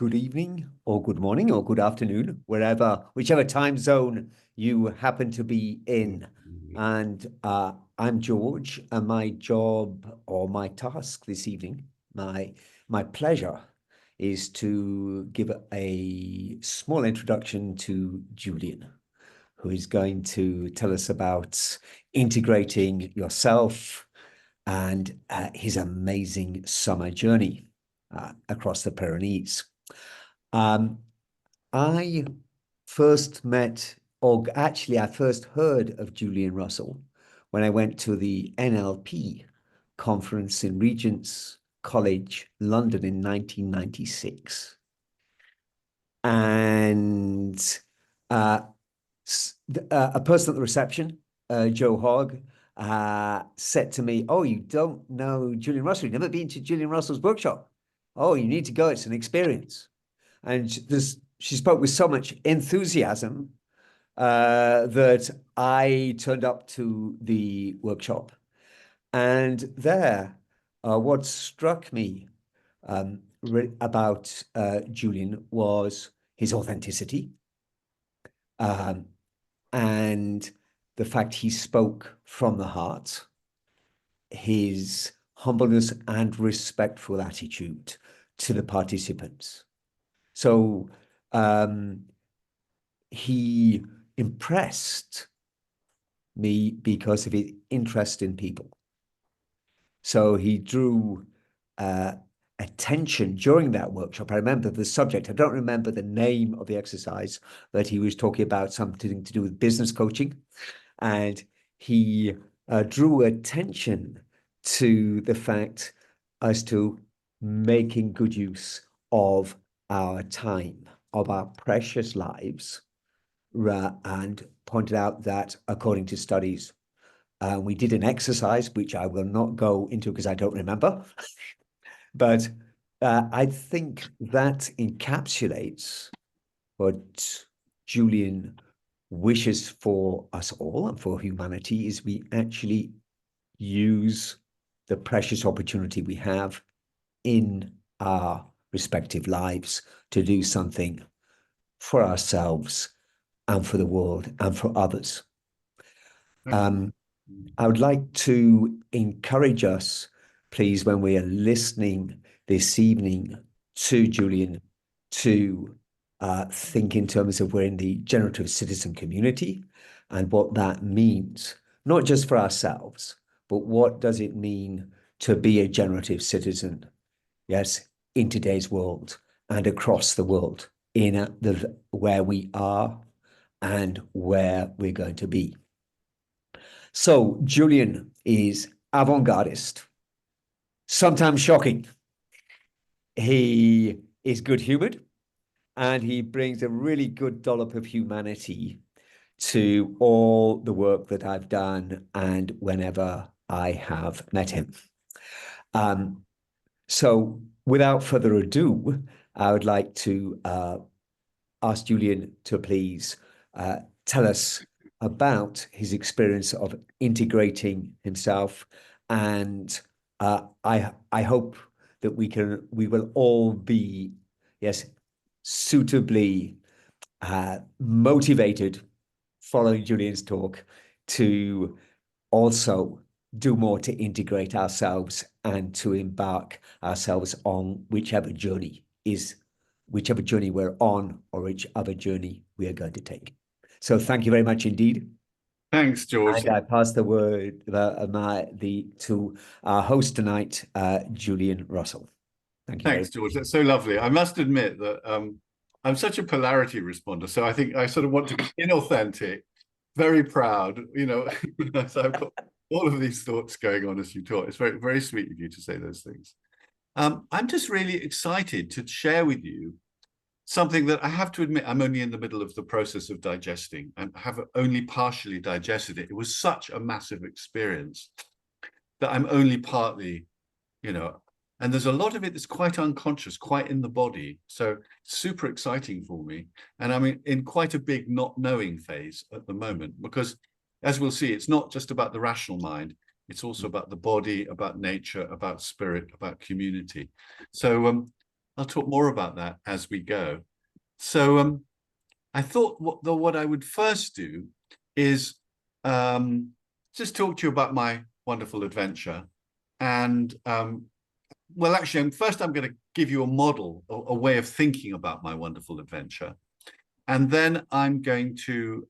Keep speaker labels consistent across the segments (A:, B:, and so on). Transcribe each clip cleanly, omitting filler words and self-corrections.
A: good evening or good morning or good afternoon, whichever time zone you happen to be in. And I'm George, and my job or my task this evening, my pleasure is to give a small introduction to Julian, who is going to tell us about integrating yourself and his amazing summer journey across the Pyrenees. I first met, or actually, I first heard of Julian Russell when I went to the NLP conference in Regent's College, London in 1996. And a person at the reception, Joe Hogg, said to me, "Oh, you don't know Julian Russell? You've never been to Julian Russell's workshop? Oh, you need to go. It's an experience." And she spoke with so much enthusiasm that I turned up to the workshop. And there, what struck me about Julian was his authenticity, and the fact he spoke from the heart, his humbleness and respectful attitude to the participants. So he impressed me because of his interest in people. So he drew attention during that workshop. I remember the subject. I don't remember the name of the exercise, but he was talking about something to do with business coaching. And he drew attention to the fact as to making good use of our time, of our precious lives, and pointed out that according to studies, we did an exercise, which I will not go into because I don't remember, but I think that encapsulates what Julian wishes for us all and for humanity, is we actually use the precious opportunity we have in our respective lives to do something for ourselves and for the world and for others. I would like to encourage us, please, when we are listening this evening to Julian, to think in terms of we're in the generative citizen community and what that means, not just for ourselves, but what does it mean to be a generative citizen, yes, in today's world and across the world, in where we are and where we're going to be. So Julian is avant-gardist, sometimes shocking. He is good-humored, and he brings a really good dollop of humanity to all the work that I've done and whenever I have met him. So without further ado, I would like to ask Julian to please tell us about his experience of integrating himself, and I hope that we will all be, yes, suitably motivated following Julian's talk to also do more to integrate ourselves and to embark ourselves on whichever journey we're on or whichever journey we are going to take. So thank you very much indeed.
B: Thanks, George.
A: And I pass the word to our host tonight, Julian Russell. Thank you.
B: Thanks, George. That's so lovely. I must admit that I'm such a polarity responder. So I think I sort of want to be inauthentic, very proud, so I've got all of these thoughts going on as you talk. It's very, very sweet of you to say those things. I'm just really excited to share with you something that I have to admit I'm only in the middle of the process of digesting and have only partially digested it. It was such a massive experience that I'm only partly, and there's a lot of it that's quite unconscious, quite in the body. So super exciting for me. And I'm in quite a big not knowing phase at the moment, because as we'll see, it's not just about the rational mind. It's also about the body, about nature, about spirit, about community. So I'll talk more about that as we go. So I thought what I would first do is just talk to you about my wonderful adventure. And well, actually, first I'm going to give you a model, a way of thinking about my wonderful adventure. And then I'm going to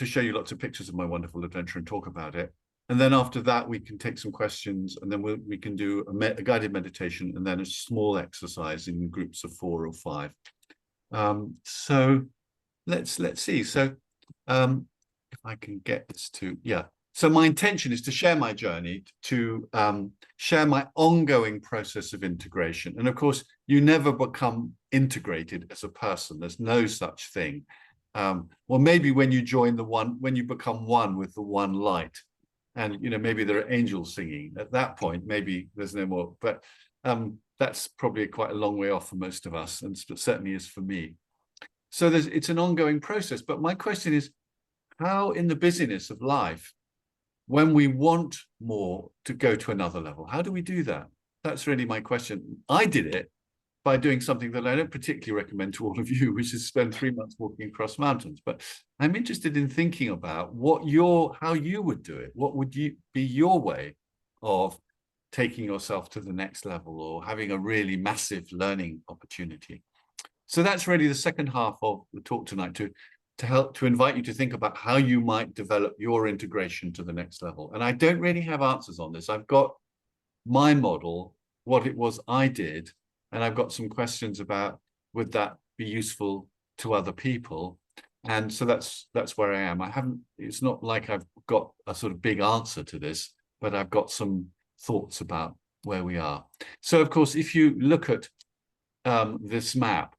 B: show you lots of pictures of my wonderful adventure and talk about it. And then after that, we can take some questions, and then we can do a guided meditation, and then a small exercise in groups of 4 or 5. So let's see. So if I can get this to, yeah. So my intention is to share my journey, to share my ongoing process of integration. And of course, you never become integrated as a person. There's no such thing. Well, maybe when you become one with the one light, and maybe there are angels singing at that point, maybe there's no more. But that's probably quite a long way off for most of us, and certainly is for me. So it's an ongoing process. But my question is, how in the busyness of life, when we want more, to go to another level, how do we do that? That's really my question. I did it by doing something that I don't particularly recommend to all of you, which is spend 3 months walking across mountains. But I'm interested in thinking about how you would do it. What would be your way of taking yourself to the next level, or having a really massive learning opportunity? So that's really the second half of the talk tonight, to invite you to think about how you might develop your integration to the next level. And I don't really have answers on this. I've got my model, what it was I did, and I've got some questions about, would that be useful to other people? And so that's where I am. It's not like I've got a sort of big answer to this, but I've got some thoughts about where we are. So of course, if you look at this map,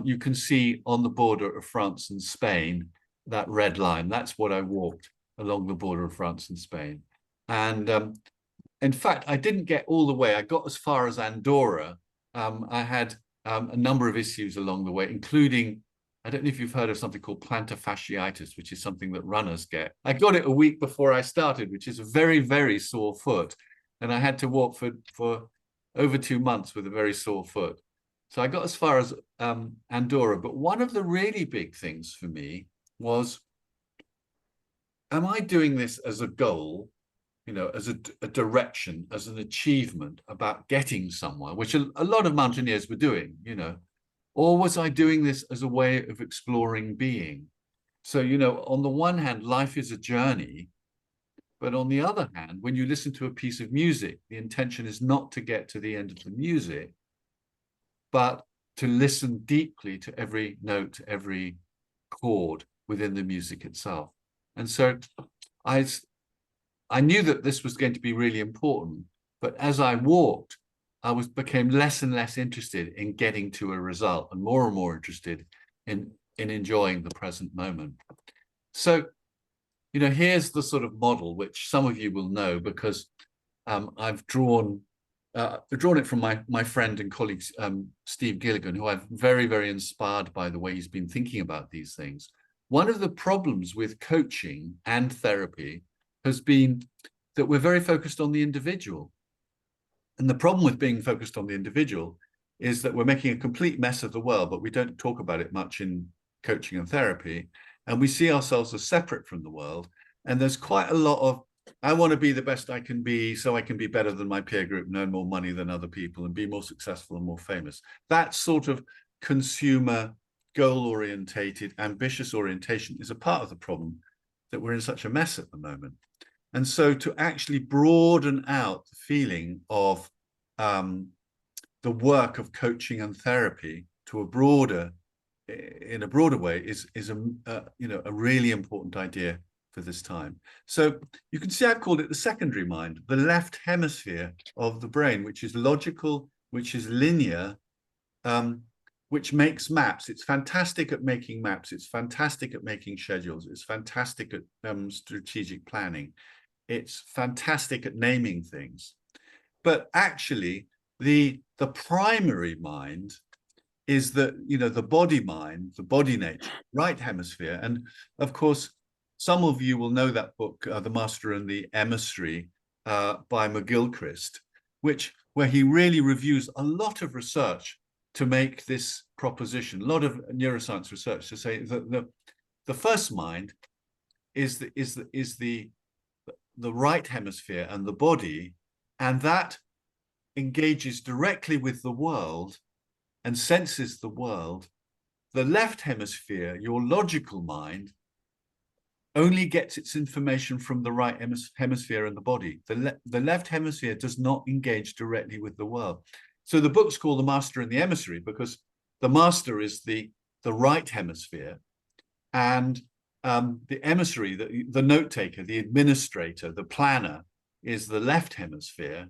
B: you can see on the border of France and Spain, that red line. That's what I walked along the border of France and Spain. And in fact, I didn't get all the way. I got as far as Andorra. I had a number of issues along the way, including, I don't know if you've heard of something called plantar fasciitis, which is something that runners get. I got it a week before I started, which is a very, very sore foot. And I had to walk for over 2 months with a very sore foot. So I got as far as Andorra. But one of the really big things for me was, am I doing this as a goal, as a direction, as an achievement about getting somewhere, which a lot of mountaineers were doing, or was I doing this as a way of exploring being? So, on the one hand, life is a journey, but on the other hand, when you listen to a piece of music, the intention is not to get to the end of the music, but to listen deeply to every note, every chord within the music itself. And so I knew that this was going to be really important, but as I walked, I became less and less interested in getting to a result, and more interested in enjoying the present moment. So, here's the sort of model, which some of you will know, because I've drawn it from my friend and colleague, Steve Gilligan, who I'm very, very inspired by the way he's been thinking about these things. One of the problems with coaching and therapy has been that we're very focused on the individual. And the problem with being focused on the individual is that we're making a complete mess of the world, but we don't talk about it much in coaching and therapy. And we see ourselves as separate from the world. And there's quite a lot of, I want to be the best I can be so I can be better than my peer group, earn more money than other people, and be more successful and more famous. That sort of consumer, goal-orientated, ambitious orientation is a part of the problem that we're in such a mess at the moment. And so to actually broaden out the feeling of the work of coaching and therapy to in a broader way is a really important idea for this time. So you can see I've called it the secondary mind, the left hemisphere of the brain, which is logical, which is linear, which makes maps. It's fantastic at making maps. It's fantastic at making schedules. It's fantastic at strategic planning. It's fantastic at naming things. But actually, the primary mind is the body mind, the body nature, right hemisphere. And of course, some of you will know that book, The Master and the Emissary, by McGilchrist, which where he really reviews a lot of research to make this proposition, a lot of neuroscience research to say that the first mind is the right hemisphere and the body, and that engages directly with the world and senses the world. The left hemisphere, your logical mind, only gets its information from the right hemisphere in the body. The left hemisphere does not engage directly with the world. So the book's called The Master and the Emissary because the master is the right hemisphere, and the emissary, the note taker, the administrator, the planner is the left hemisphere.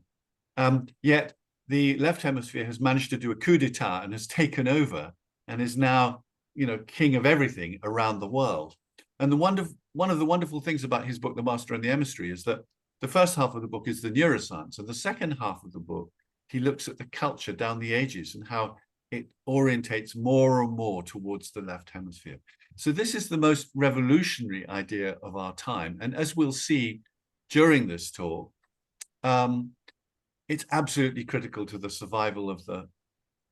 B: Yet the left hemisphere has managed to do a coup d'etat and has taken over and is now, king of everything around the world. And one of the wonderful things about his book, The Master and the Emissary, is that the first half of the book is the neuroscience, and the second half of the book, he looks at the culture down the ages and how it orientates more and more towards the left hemisphere. So this is the most revolutionary idea of our time. And as we'll see during this talk, it's absolutely critical to the survival of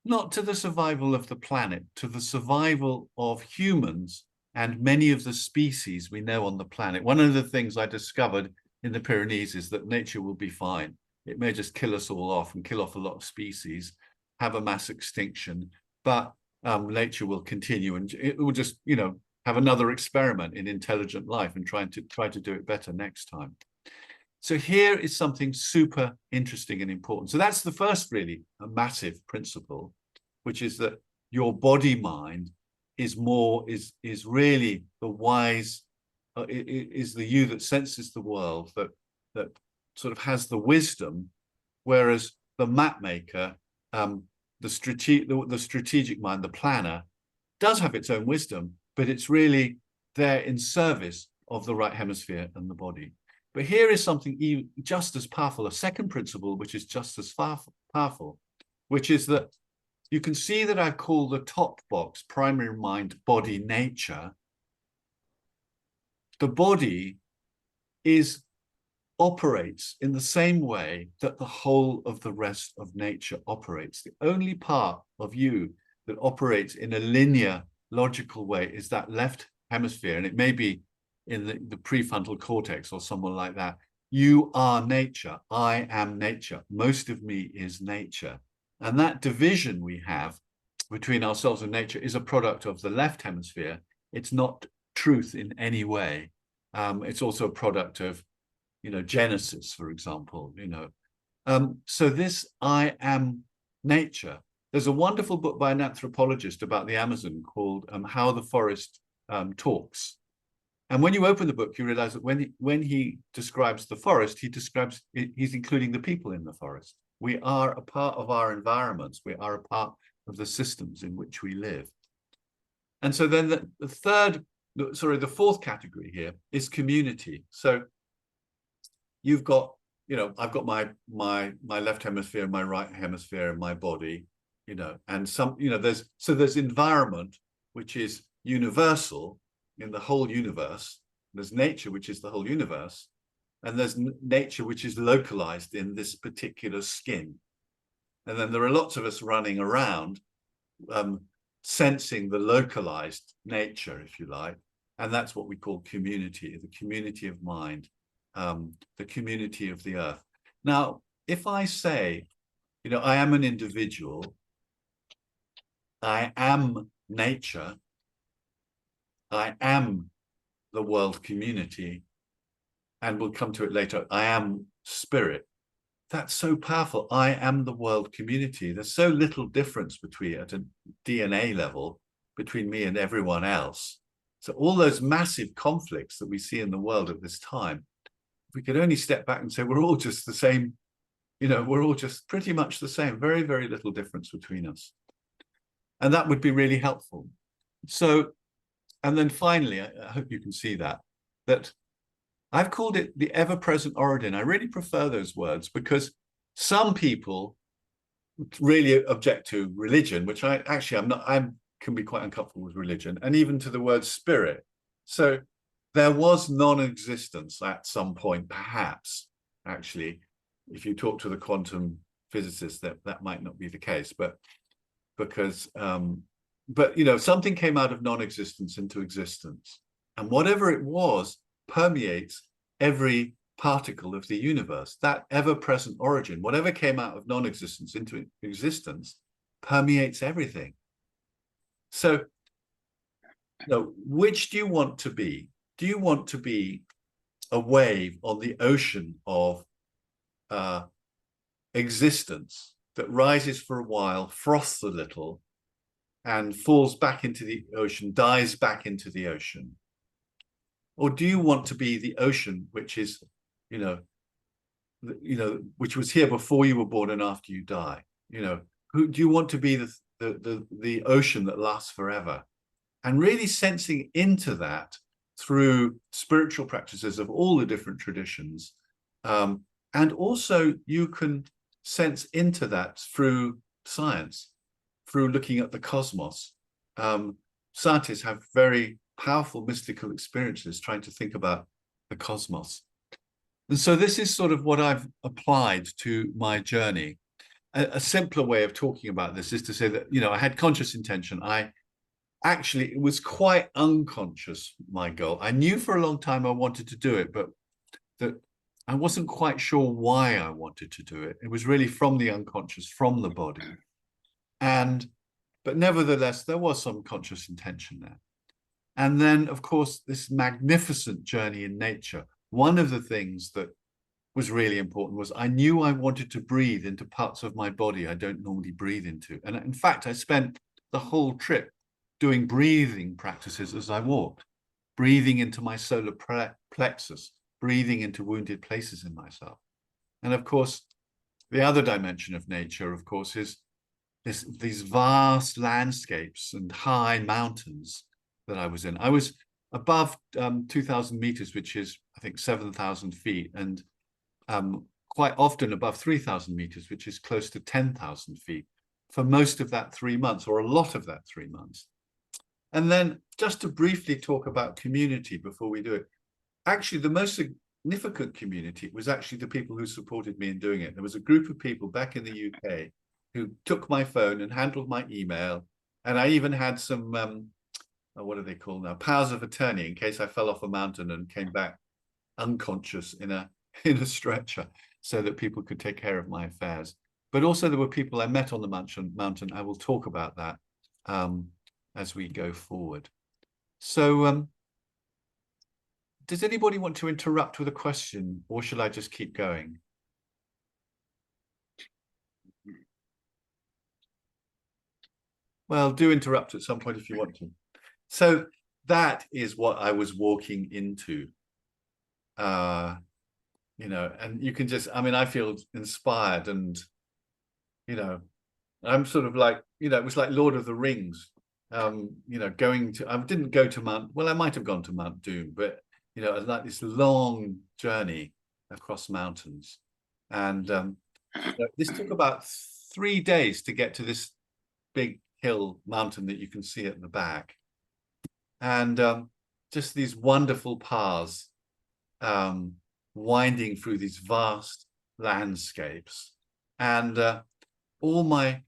B: not to the survival of the planet, to the survival of humans and many of the species we know on the planet. One of the things I discovered in the Pyrenees is that nature will be fine. It may just kill us all off and kill off a lot of species, have a mass extinction, but nature will continue, and it will just, have another experiment in intelligent life and try to do it better next time. So here is something super interesting and important. So that's the first really a massive principle, which is that your body mind is really the wise, is the you that senses the world, that sort of has the wisdom, whereas the map maker, the strategic mind, the planner, does have its own wisdom, but it's really there in service of the right hemisphere and the body. But here is something just as powerful, a second principle, which is just as powerful, which is that you can see that I've called the top box primary mind, body, nature. The body operates in the same way that the whole of the rest of nature operates. The only part of you that operates in a linear, logical way is that left hemisphere, and it may be in the prefrontal cortex or someone like that. You are nature. I am nature. Most of me is nature. And that division we have between ourselves and nature is a product of the left hemisphere. It's not truth in any way. It's also a product of, Genesis, for example, So this I am nature. There's a wonderful book by an anthropologist about the Amazon called How the Forest Talks. And when you open the book, you realize that when he describes the forest, he's including the people in the forest. We are a part of our environments. We are a part of the systems in which we live. And so then the fourth category here is community. So you've got, I've got my left hemisphere, my right hemisphere, and my body, and there's environment, which is universal in the whole universe. There's nature, which is the whole universe. And there's nature, which is localized in this particular skin. And then there are lots of us running around sensing the localized nature, if you like. And that's what we call community, the community of mind, the community of the earth. Now, if I say, I am an individual, I am nature, I am the world community, and we'll come to it later, I am spirit. That's so powerful. I am the world community. There's so little difference at a DNA level between me and everyone else. So all those massive conflicts that we see in the world at this time, if we could only step back and say we're all just the same, we're all just pretty much the same, very, very little difference between us. And that would be really helpful. So, and then finally, I hope you can see that I've called it the ever-present origin. I really prefer those words because some people really object to religion, which I can be quite uncomfortable with religion, and even to the word spirit. So there was non-existence at some point, perhaps, actually, if you talk to the quantum physicists that might not be the case, but because but you know, something came out of non-existence into existence, and whatever it was permeates every particle of the universe. That ever-present origin, whatever came out of non-existence into existence, permeates everything. So, you know, which do you want to be? Do you want to be a wave on the ocean of existence that rises for a while, froths a little, and falls back into the ocean, dies back into the ocean? Or do you want to be the ocean, which is, you know, which was here before you were born and after you die? You know, who do you want to be the ocean that lasts forever? And really sensing into that through spiritual practices of all the different traditions. And also you can sense into that through science, through looking at the cosmos. Scientists have very powerful mystical experiences trying to think about the cosmos. And so this is sort of what I've applied to my journey. A simpler way of talking about this is to say that, you know, I had conscious intention. Actually, it was quite unconscious, my goal. I knew for a long time I wanted to do it, but that I wasn't quite sure why I wanted to do it. It was really from the unconscious, from the body. But nevertheless, there was some conscious intention there. And then, of course, this magnificent journey in nature. One of the things that was really important was I knew I wanted to breathe into parts of my body I don't normally breathe into. And in fact, I spent the whole trip doing breathing practices as I walked, breathing into my solar plexus, breathing into wounded places in myself. And of course, the other dimension of nature, of course, is these vast landscapes and high mountains that I was in. I was above 2,000 meters, which is, I think, 7,000 feet, and quite often above 3,000 meters, which is close to 10,000 feet, for most of that 3 months, or a lot of that 3 months. And then just to briefly talk about community before we do it, actually the most significant community was actually the people who supported me in doing it. There was a group of people back in the UK who took my phone and handled my email. And I even had some, what are they called now? Powers of attorney, in case I fell off a mountain and came back unconscious in a stretcher, so that people could take care of my affairs. But also there were people I met on the mountain. I will talk about that as we go forward. So does anybody want to interrupt with a question, or shall I just keep going? Well, do interrupt at some point if you want to. So that is what I was walking into. You know, and you can just, I mean, I feel inspired, and, you know, I'm sort of like, you know, it was like Lord of the Rings, you know, I didn't go to I might have gone to Mount Doom, but, you know, it was like this long journey across mountains. And this took about 3 days to get to this big hill mountain that you can see at the back. And just these wonderful paths, winding through these vast landscapes, and all my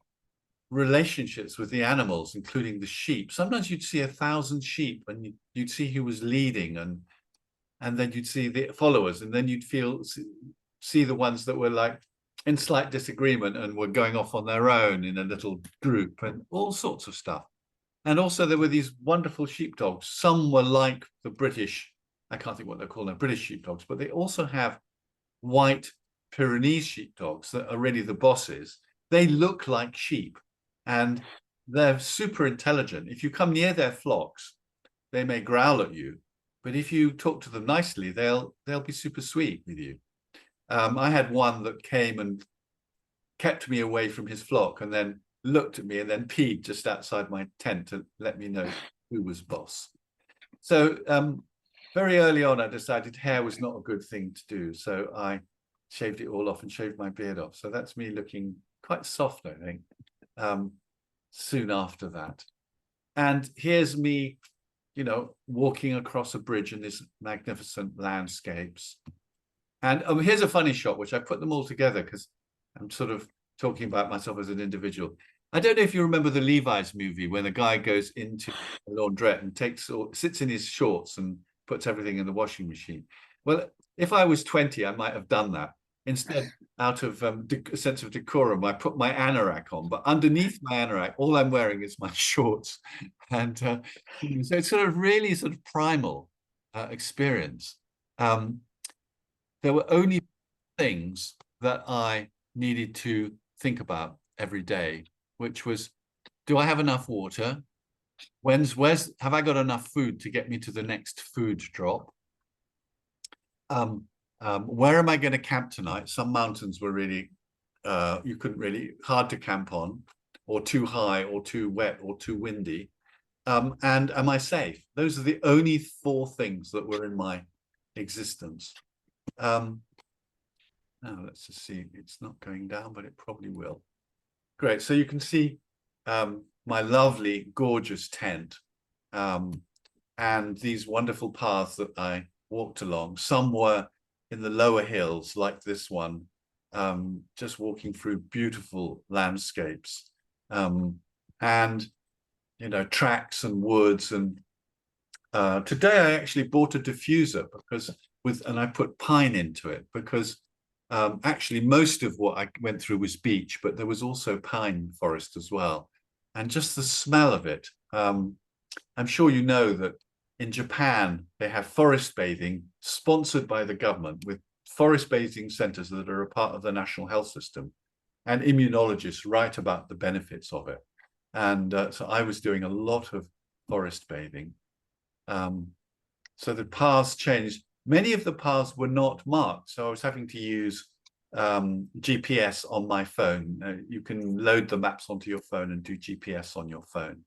B: relationships with the animals, including the sheep. Sometimes you'd see 1,000 sheep, and you'd see who was leading, and then you'd see the followers, and then you'd see the ones that were like in slight disagreement and were going off on their own in a little group, and all sorts of stuff. And also there were these wonderful sheepdogs. Some were like the British, I can't think what they're called now, British sheepdogs, but they also have white Pyrenees sheepdogs that are really the bosses. They look like sheep, and they're super intelligent. If you come near their flocks, they may growl at you, but if you talk to them nicely, they'll be super sweet with you. I had one that came and kept me away from his flock, and then looked at me and then peed just outside my tent to let me know who was boss. So very early on, I decided hair was not a good thing to do. So I shaved it all off and shaved my beard off. So that's me looking quite soft, I think, soon after that. And here's me, you know, walking across a bridge in these magnificent landscapes. And here's a funny shot, which I put them all together because I'm sort of talking about myself as an individual. I don't know if you remember the Levi's movie when a guy goes into a laundrette and sits in his shorts and puts everything in the washing machine. Well, if I was 20, I might have done that. Instead, out of a sense of decorum, I put my anorak on, but underneath my anorak, all I'm wearing is my shorts. And so it's sort of really sort of primal experience. There were only things that I needed to think about every day, which was, do I have enough water? Have I got enough food to get me to the next food drop? Where am I going to camp tonight? Some mountains were really, you couldn't really, hard to camp on, or too high, or too wet, or too windy. And am I safe? Those are the only 4 things that were in my existence. Now let's just see, it's not going down, but it probably will. Great, so you can see my lovely, gorgeous tent and these wonderful paths that I walked along. Some were in the lower hills, like this one, just walking through beautiful landscapes, and, you know, tracks and woods. And today I actually bought a diffuser and I put pine into it because actually most of what I went through was beech, but there was also pine forest as well. And just the smell of it. I'm sure you know that in Japan, they have forest bathing sponsored by the government, with forest bathing centers that are a part of the national health system, and immunologists write about the benefits of it. And so I was doing a lot of forest bathing. So the paths changed. Many of the paths were not marked, so I was having to use GPS on my phone. You can load the maps onto your phone and do GPS on your phone.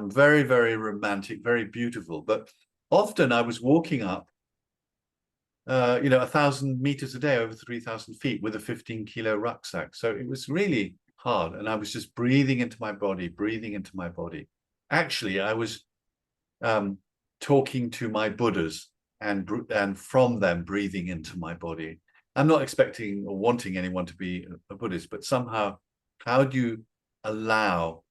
B: Very, very romantic, very beautiful. But often I was walking up, 1,000 meters a day, over 3,000 feet, with a 15-kilo rucksack. So it was really hard, and I was just breathing into my body, breathing into my body. Actually, I was talking to my Buddhas, and from them breathing into my body. I'm not expecting or wanting anyone to be a Buddhist, but somehow, how do you allow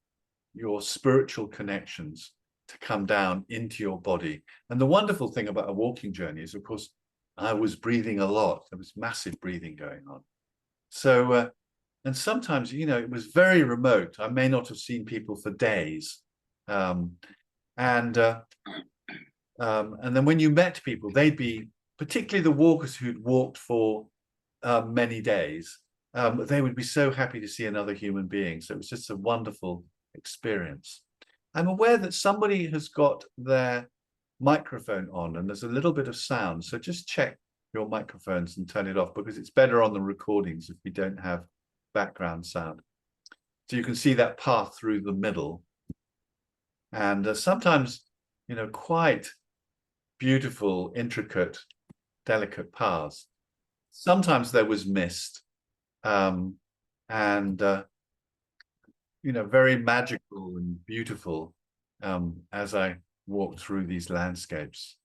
B: your spiritual connections to come down into your body? And the wonderful thing about a walking journey is, of course, I was breathing a lot. There was massive breathing going on. So, and sometimes, you know, it was very remote. I may not have seen people for days. And then when you met people, they'd be, particularly the walkers who'd walked for many days, they would be so happy to see another human being. So it was just a wonderful experience. I'm aware that somebody has got their microphone on and there's a little bit of sound. So just check your microphones and turn it off, because it's better on the recordings if we don't have background sound. So you can see that path through the middle. And sometimes, you know, quite beautiful, intricate, delicate paths. Sometimes there was mist, and you know, very magical and beautiful as I walked through these landscapes.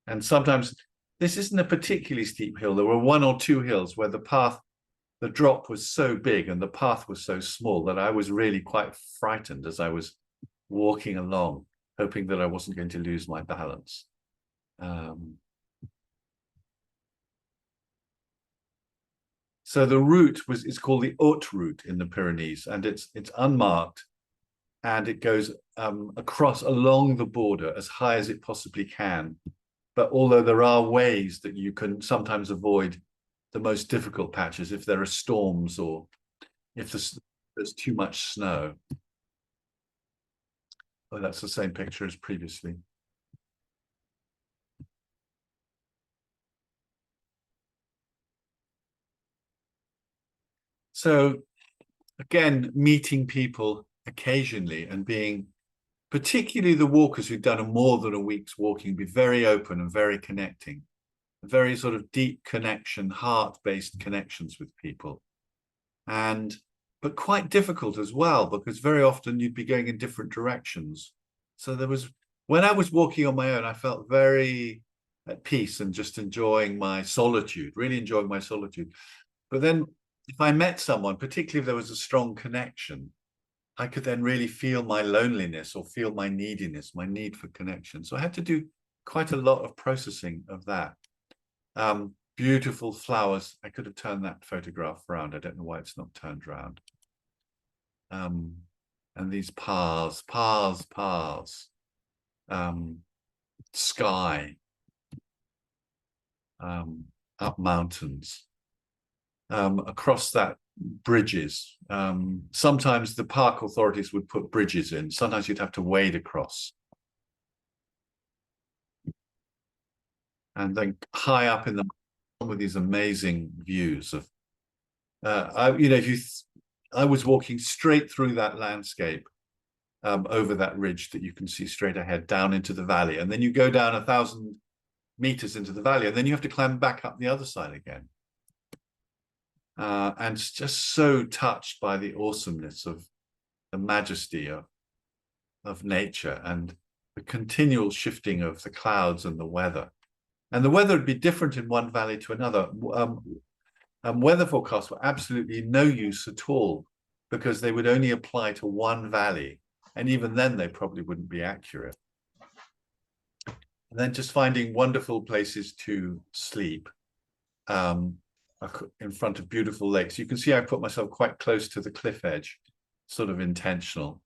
B: And sometimes this isn't a particularly steep hill. There were 1 or 2 hills where the drop was so big and the path was so small that I was really quite frightened as I was walking along, hoping that I wasn't going to lose my balance. So the route is called the Haute route in the Pyrenees, and it's unmarked, and it goes along the border as high as it possibly can. But although there are ways that you can sometimes avoid the most difficult patches if there are storms or if there's too much snow. Oh, that's the same picture as previously. So again, meeting people occasionally and being, particularly the walkers who'd done more than a week's walking, be very open and very connecting, very sort of deep connection, heart-based connections with people. But quite difficult as well, because very often you'd be going in different directions. So when I was walking on my own, I felt very at peace and just enjoying my solitude, really enjoying my solitude. But then if I met someone, particularly if there was a strong connection, I could then really feel my loneliness or feel my neediness, my need for connection. So I had to do quite a lot of processing of that. Beautiful flowers. I could have turned that photograph around. I don't know why it's not turned around. And these paths, sky, up mountains, across that bridges. Sometimes the park authorities would put bridges in. Sometimes you'd have to wade across. And then high up in the with these amazing views of, I was walking straight through that landscape, over that ridge that you can see straight ahead down into the valley. And then you go down 1,000 meters into the valley, and then you have to climb back up the other side again. And just so touched by the awesomeness of the majesty of nature and the continual shifting of the clouds and the weather. And the weather would be different in one valley to another. Weather forecasts were absolutely no use at all because they would only apply to one valley. And even then, they probably wouldn't be accurate. And then just finding wonderful places to sleep in front of beautiful lakes. You can see I put myself quite close to the cliff edge, sort of intentional.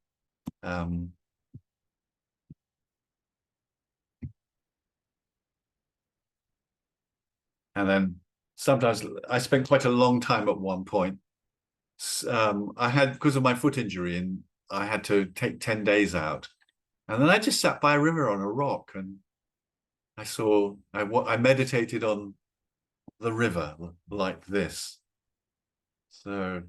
B: And then sometimes I spent quite a long time at one point. I had, because of my foot injury, and I had to take 10 days out. And then I just sat by a river on a rock, and I meditated on the river like this. So,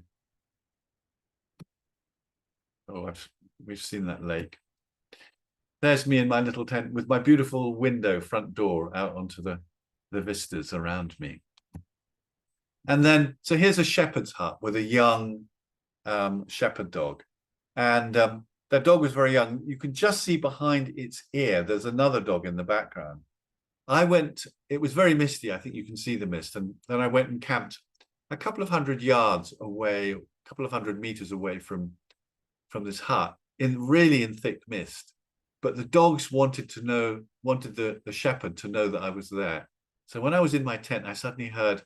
B: we've seen that lake. There's me in my little tent with my beautiful window front door out onto the vistas around me. And then, so here's a shepherd's hut with a young shepherd dog. And that dog was very young. You can just see behind its ear, there's another dog in the background. It was very misty. I think you can see the mist. And then I went and camped a couple of hundred yards away, a couple of hundred meters away from this hut, really in thick mist. But the dogs wanted the shepherd to know that I was there. So when I was in my tent, I suddenly heard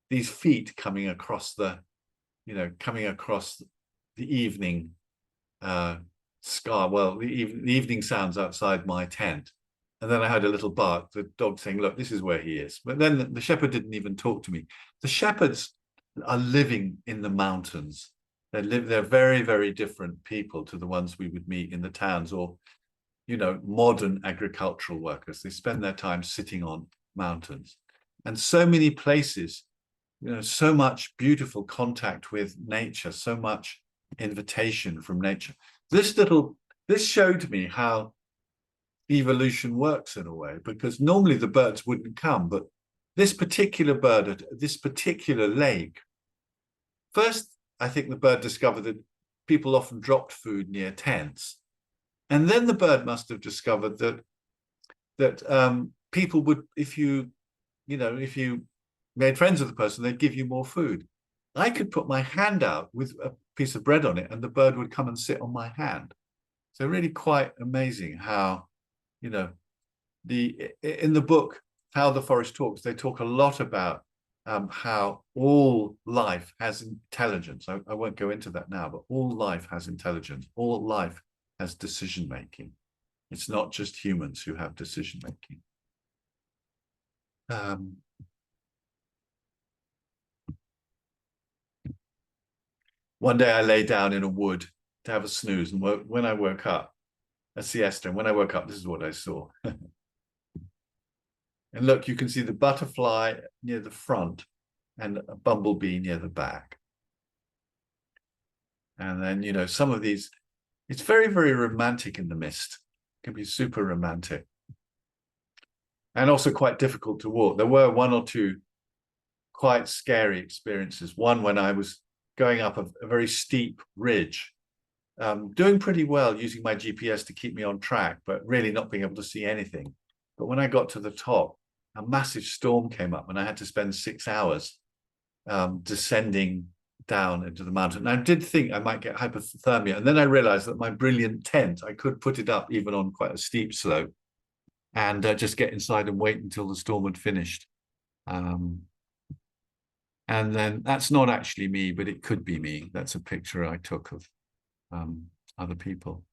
B: these feet coming across the evening sky. Well, the evening sounds outside my tent. And then I heard a little bark, the dog saying, look, this is where he is. But then the shepherd didn't even talk to me. The shepherds are living in the mountains. They're very, very different people to the ones we would meet in the towns or, modern agricultural workers. They spend their time sitting on mountains. And so many places, so much beautiful contact with nature, so much invitation from nature. This showed me how evolution works in a way, because normally the birds wouldn't come, but this particular bird at this particular lake, first, I think the bird discovered that people often dropped food near tents. And then the bird must have discovered that people would, if you made friends with the person, they'd give you more food. I could put my hand out with a piece of bread on it and the bird would come and sit on my hand. So really quite amazing how, in the book, How the Forest Talks, they talk a lot about how all life has intelligence. I won't go into that now, but all life has intelligence. All life has decision-making. It's not just humans who have decision-making. One day I lay down in a wood to have a snooze, and when I woke up, a siesta, and when I woke up, this is what I saw. And look, you can see the butterfly near the front and a bumblebee near the back. And then, some of these, it's very, very romantic in the mist. It can be super romantic. And also quite difficult to walk. There were one or two quite scary experiences. One when I was going up a very steep ridge, doing pretty well using my GPS to keep me on track, but really not being able to see anything. But when I got to the top, a massive storm came up and I had to spend 6 hours descending down into the mountain. And I did think I might get hypothermia. And then I realized that my brilliant tent, I could put it up even on quite a steep slope and just get inside and wait until the storm had finished. And then that's not actually me, but it could be me. That's a picture I took of other people.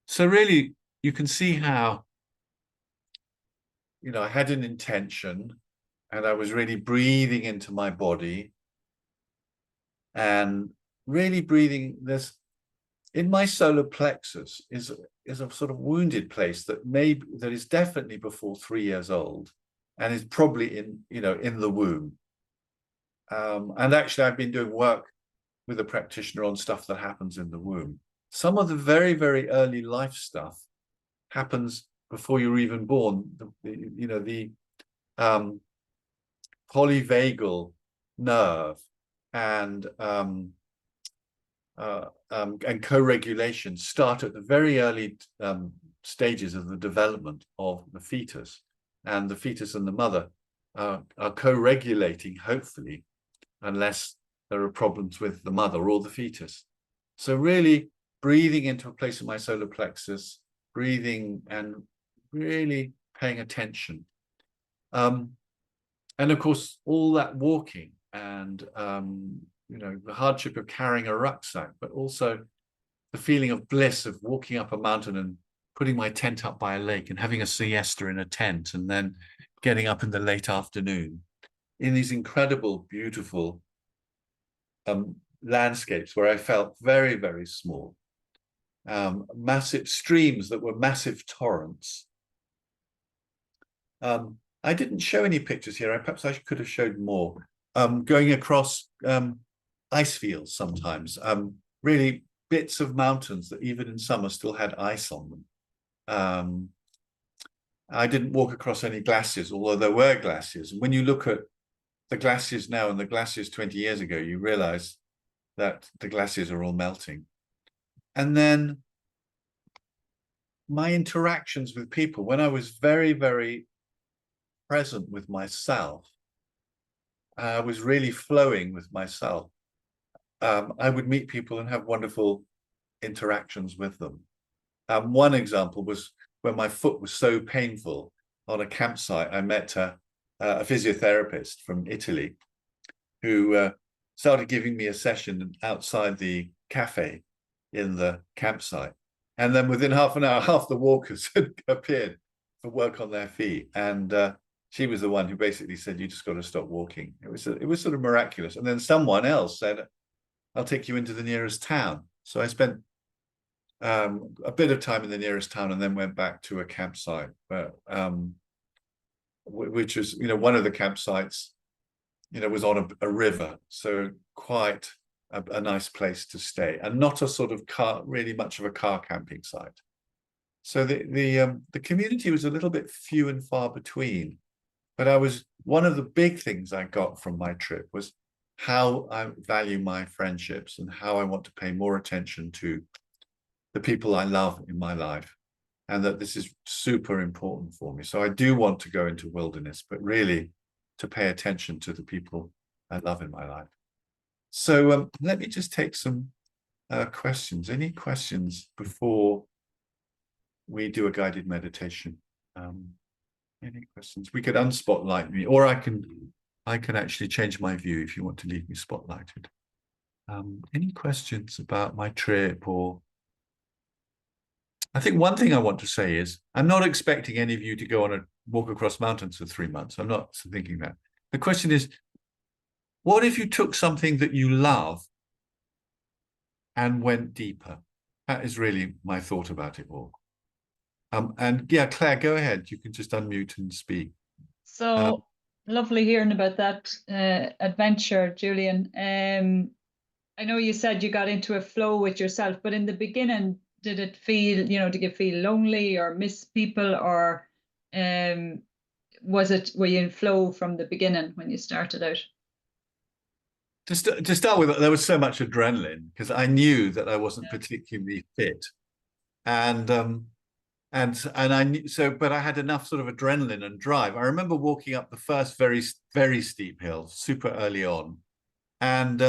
B: So really, you can see how, you know, I had an intention and I was really breathing into my body and really breathing. There's in my solar plexus is a sort of wounded place that is definitely before 3 years old and is probably in, you know, in the womb. And actually I've been doing work with a practitioner on stuff that happens in the womb. Some of the very, very early life stuff happens before you're even born. You know, the polyvagal nerve and co-regulation start at the very early stages of the development of the fetus, and the fetus and the mother are co-regulating, hopefully, unless there are problems with the mother or the fetus. So really breathing into a place in my solar plexus, breathing and really paying attention. And of course, all that walking and, you know, the hardship of carrying a rucksack, but also the feeling of bliss of walking up a mountain and putting my tent up by a lake and having a siesta in a tent and then getting up in the late afternoon in these incredible, beautiful landscapes where I felt very, very small. Massive streams that were massive torrents. I didn't show any pictures here. Perhaps I could have showed more. Going across ice fields sometimes, really bits of mountains that even in summer still had ice on them. I didn't walk across any glaciers, although there were glaciers. And when you look at the glaciers now and the glaciers 20 years ago, you realize that the glaciers are all melting. And then my interactions with people, when I was very, very present with myself, I was really flowing with myself. I would meet people and have wonderful interactions with them. One example was when my foot was so painful on a campsite, I met a physiotherapist from Italy who started giving me a session outside the cafe in the campsite. And then within half an hour, half the walkers had appeared for work on their feet. And she was the one who basically said, you just got to stop walking. It was sort of miraculous. And then someone else said, I'll take you into the nearest town. So I spent a bit of time in the nearest town and then went back to a campsite, which was, you know, one of the campsites, you know, was on a river. So quite a nice place to stay and not a sort of really much of a car camping site. So the community was a little bit few and far between, but one of the big things I got from my trip was how I value my friendships and how I want to pay more attention to the people I love in my life, and that this is super important for me. So I do want to go into wilderness, but really to pay attention to the people I love in my life. So let me just take some questions. Any questions before we do a guided meditation? Any questions? We could unspotlight me, or I can actually change my view if you want to leave me spotlighted. Any questions about my trip? Or I think one thing I want to say is I'm not expecting any of you to go on a walk across mountains for 3 months. I'm not thinking that. The question is, what if you took something that you love and went deeper? That is really my thought about it all. And yeah, Claire, go ahead. You can just unmute and speak.
C: So lovely hearing about that adventure, Julian. I know you said you got into a flow with yourself, but in the beginning, did it feel, you know, did you feel lonely or miss people, or were you in flow from the beginning when you started out?
B: To start with, there was so much adrenaline because I knew that I wasn't particularly fit. And And I knew, so, but I had enough sort of adrenaline and drive. I remember walking up the first very steep hill super early on, and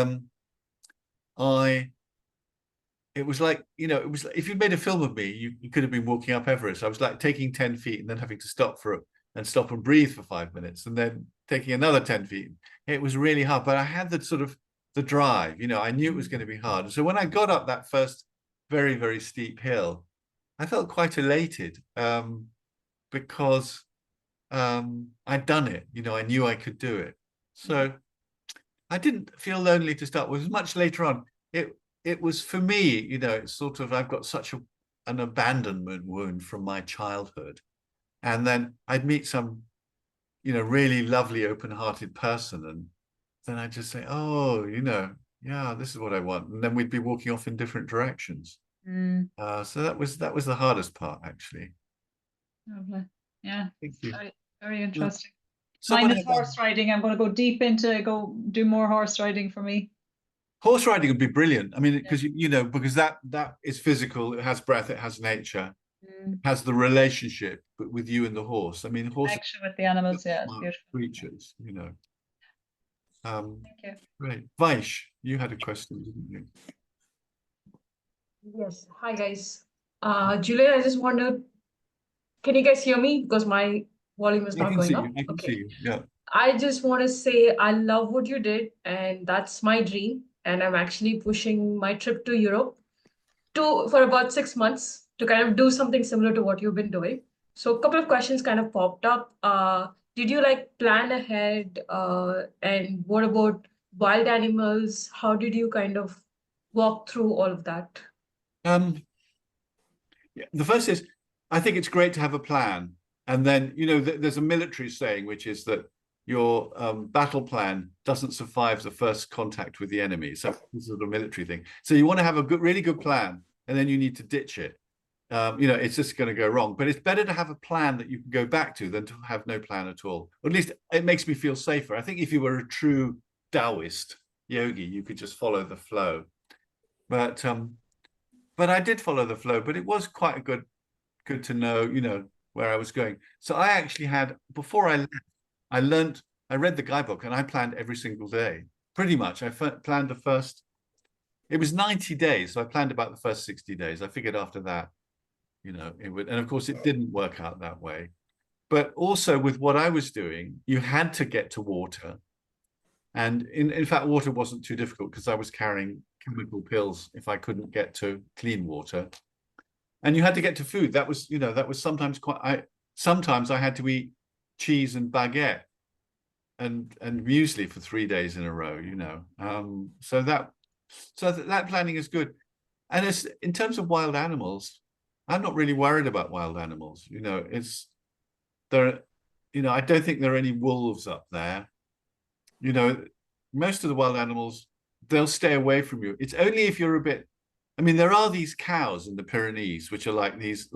B: it was like, it was, if you'd made a film of me, you could have been walking up Everest. I was like taking 10 feet and then having to stop and breathe for 5 minutes, and then taking another 10 feet. It was really hard, but I had the sort of the drive, I knew it was going to be hard. And so when I got up that first very, very steep hill, I felt quite elated, because I'd done it, I knew I could do it. So I didn't feel lonely to start with. It was much later on. It was for me, it's sort of, I've got such an abandonment wound from my childhood. And then I'd meet some, really lovely, open-hearted person. And then I'd just say, oh, yeah, this is what I want. And then we'd be walking off in different directions. So that was the hardest part, actually.
C: Lovely. Yeah.
B: Thank you.
C: Very, very interesting.
B: Someone
C: Mine is horse riding. I'm going to go deep into go do more horse riding for me.
B: Horse riding would be brilliant. I mean, because because that is physical. It has breath. It has nature. It has the relationship with you and the horse. I mean, horses
C: Connection with the animals. Yeah, it's beautiful.
B: Creatures.
C: Thank you.
B: Great. Vaish, you had a question, didn't you?
D: Yes. Hi, guys. Julian, I just wondered, can you guys hear me? Because my volume is not going up.
B: I can see you. Yeah.
D: I just want to say I love what you did, and that's my dream. And I'm actually pushing my trip to Europe for about 6 months to kind of do something similar to what you've been doing. So a couple of questions kind of popped up. Did you plan ahead? And what about wild animals? How did you kind of walk through all of that?
B: The first is, I think it's great to have a plan. And then, there's a military saying, which is that your battle plan doesn't survive the first contact with the enemy. So this is a military thing. So you want to have a really good plan, and then you need to ditch it. It's just going to go wrong. But it's better to have a plan that you can go back to than to have no plan at all. Or at least it makes me feel safer. I think if you were a true Taoist yogi, you could just follow the flow. But I did follow the flow. But it was quite good to know, where I was going. So I actually had, before I left, I read the guidebook, and I planned every single day, pretty much. I planned it was 90 days. So I planned about the first 60 days. I figured after that, it would, and of course it didn't work out that way. But also with what I was doing, you had to get to water. And in fact, water wasn't too difficult because I was carrying chemical pills if I couldn't get to clean water. And you had to get to food. That was, that was sometimes sometimes I had to eat cheese and baguette and muesli for 3 days in a row, so that planning is good. And in terms of wild animals, I'm not really worried about wild animals. I don't think there are any wolves up there. Most of the wild animals, they'll stay away from you. It's only if you're a bit, there are these cows in the Pyrenees, which are like these,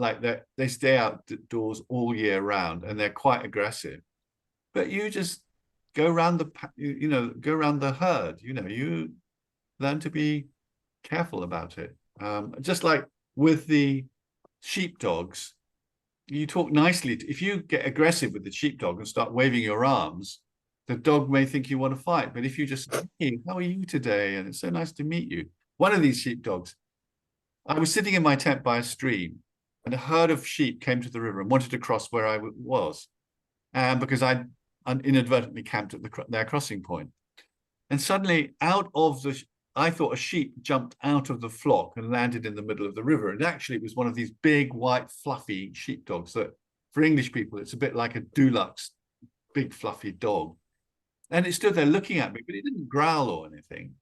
B: they stay outdoors all year round, and they're quite aggressive. But you just go around the herd. You learn to be careful about it. Just like with the sheepdogs, you talk nicely. If you get aggressive with the sheepdog and start waving your arms, the dog may think you want to fight. But if you just, hey, how are you today? And it's so nice to meet you. One of these sheepdogs, I was sitting in my tent by a stream, and a herd of sheep came to the river and wanted to cross where I was, because I inadvertently camped at their crossing point. And suddenly, I thought a sheep jumped out of the flock and landed in the middle of the river. And actually, it was one of these big, white, fluffy sheepdogs that, for English people, it's a bit like a Dulux, big, fluffy dog. And it stood there looking at me, but it didn't growl or anything.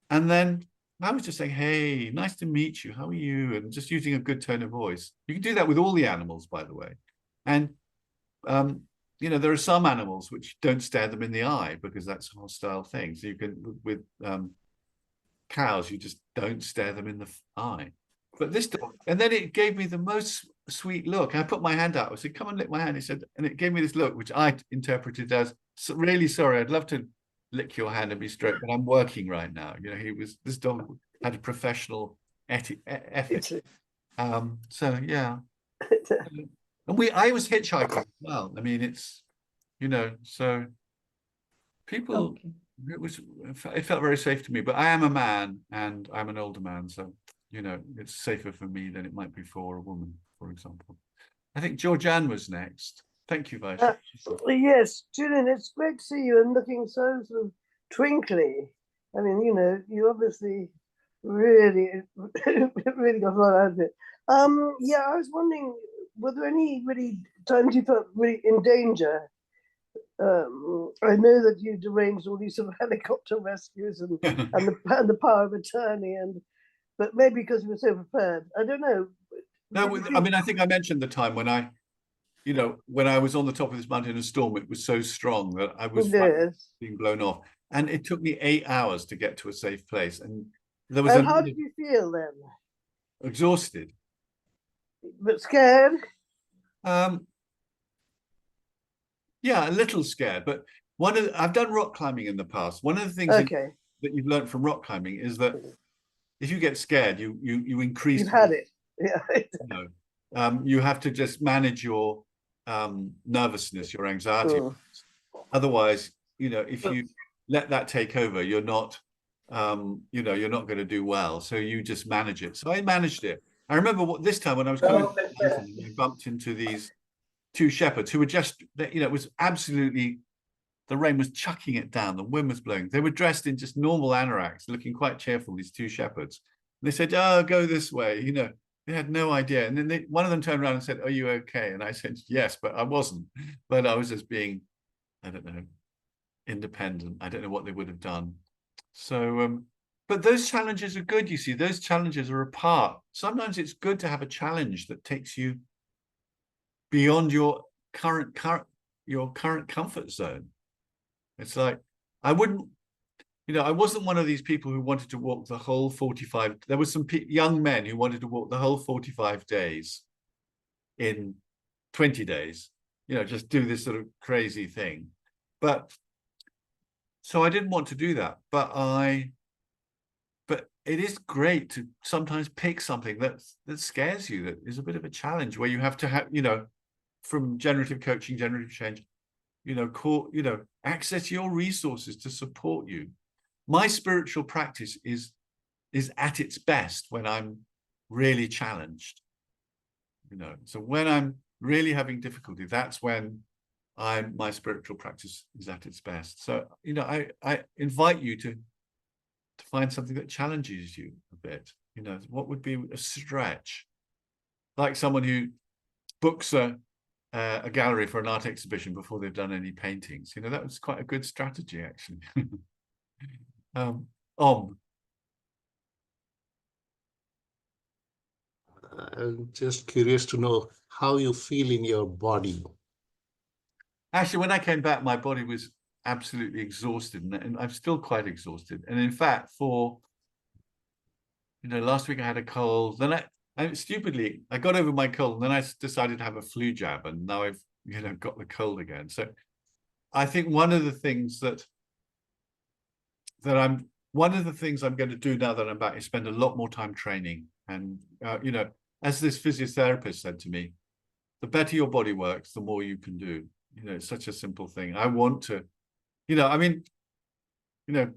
B: And then I was just saying, hey, nice to meet you. How are you? And just using a good tone of voice. You can do that with all the animals, by the way. And, there are some animals which don't stare them in the eye because that's a hostile thing. So you can, with cows, you just don't stare them in the eye. But this dog, and then it gave me the most sweet look. I put my hand out. I said, come and lick my hand. He said, and it gave me this look, which I interpreted as, really sorry, I'd love to lick your hand and be straight, but I'm working right now. This dog had a professional ethic. So yeah. And I was hitchhiking as well. I mean, it's, you know, so people,
C: Okay.
B: it felt very safe to me, but I am a man and I'm an older man. So, you know, it's safer for me than it might be for a woman, for example. I think Georgianne was next. Thank you, Vice.
E: Yes, Julian, it's great to see you and looking so sort of twinkly. I mean, you know, you obviously really, really got a lot out of it. Yeah, I was wondering, were there any really times you felt really in danger? I know that you'd arranged all these sort of helicopter rescues and the power of attorney, but maybe because you were so prepared. I don't know.
B: No, I mean, I think I mentioned the time when when I was on the top of this mountain in a storm, it was so strong that I was being blown off. And it took me 8 hours to get to a safe place. And there was
E: how did you feel then?
B: Exhausted.
E: But scared?
B: Yeah, a little scared. But I've done rock climbing in the past. One of the things that you've learned from rock climbing is that if you get scared, you increase.
E: You've had it. Yeah.
B: You have to just manage your nervousness, your anxiety. Otherwise, if you let that take over, you're not going to do well. So you just manage it. So I managed it. I remember this time when I was coming, I bumped into these 2 shepherds who were just, it was absolutely, the rain was chucking it down, the wind was blowing. They were dressed in just normal anoraks, looking quite cheerful, these 2 shepherds. And they said, "Oh, go this way." They had no idea. And then one of them turned around and said, "Are you okay?" And I said, "Yes," but I wasn't. But I was just being, I don't know, independent. I don't know what they would have done. So, but those challenges are good, you see. Those challenges are a part. Sometimes it's good to have a challenge that takes you beyond your current comfort zone. It's like, I wasn't one of these people who wanted to walk the whole 45. There were some young men who wanted to walk the whole 45 days in 20 days, just do this sort of crazy thing. But so I didn't want to do that, but it is great to sometimes pick something that scares you, that is a bit of a challenge, where you have to have, from generative coaching, generative change, access your resources to support you. My spiritual practice is at its best when I'm really challenged. So when I'm really having difficulty, that's when my spiritual practice is at its best. So, I invite you to find something that challenges you a bit. What would be a stretch? Like someone who books a gallery for an art exhibition before they've done any paintings. That was quite a good strategy, actually.
F: I'm just curious to know how you feel in your body.
B: Actually, when I came back, my body was absolutely exhausted, and I'm still quite exhausted. And in fact, last week I had a cold. Then stupidly, I got over my cold, and then I decided to have a flu jab, and now I've got the cold again. So I think one of the things I'm going to do now that I'm back is spend a lot more time training. And as this physiotherapist said to me, the better your body works, the more you can do. It's such a simple thing. I want to,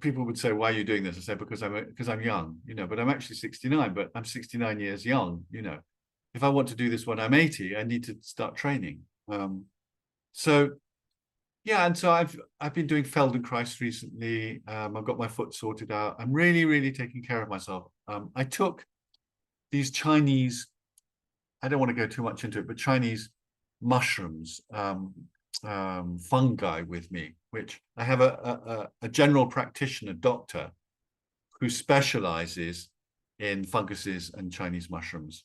B: people would say, "Why are you doing this?" I said, because I'm young, but I'm actually 69, but I'm 69 years young. If I want to do this when I'm 80, I need to start training. So yeah, and so I've been doing Feldenkrais recently. I've got my foot sorted out. I'm really, really taking care of myself. I took these Chinese, I don't want to go too much into it, but Chinese mushrooms, fungi with me, which I have a general practitioner doctor who specializes in funguses and Chinese mushrooms.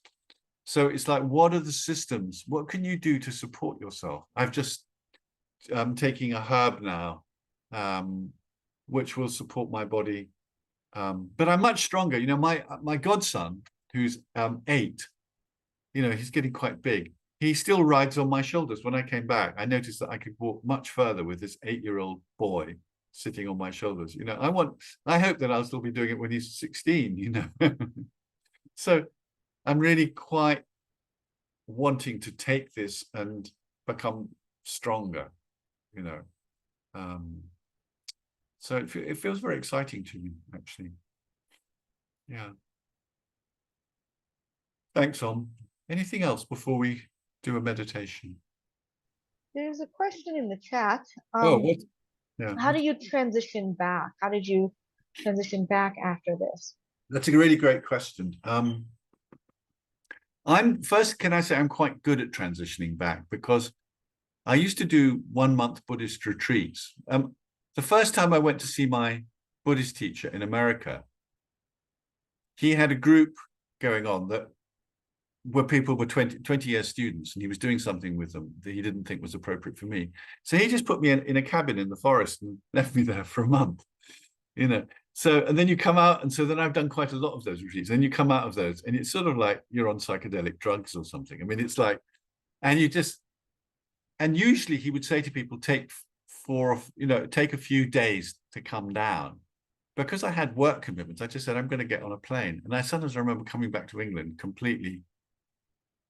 B: So it's like, what are the systems? What can you do to support yourself? I've just taking a herb now, which will support my body. But I'm much stronger. My godson, who's 8, he's getting quite big. He still rides on my shoulders. When I came back, I noticed that I could walk much further with this 8-year-old boy sitting on my shoulders. I hope that I'll still be doing it when he's 16, So I'm really quite wanting to take this and become stronger, you know. So it feels very exciting to me, actually. Yeah. Thanks, Om. Anything else before we do a meditation?
G: There's a question in the chat.
B: What? Yeah.
G: How do you transition back? How did you transition back after this?
B: That's a really great question. Can I say I'm quite good at transitioning back, because I used to do 1-month Buddhist retreats. The first time I went to see my Buddhist teacher in America, he had a group going on that where people were 20-year students, and he was doing something with them that he didn't think was appropriate for me. So he just put me in a cabin in the forest and left me there for a month, you know. So, and then you come out, and so then I've done quite a lot of those retreats. Then you come out of those, and it's sort of like you're on psychedelic drugs or something. I mean, it's like, and usually he would say to people, take a few days to come down. Because I had work commitments, I just said, I'm going to get on a plane. And I sometimes remember coming back to England completely.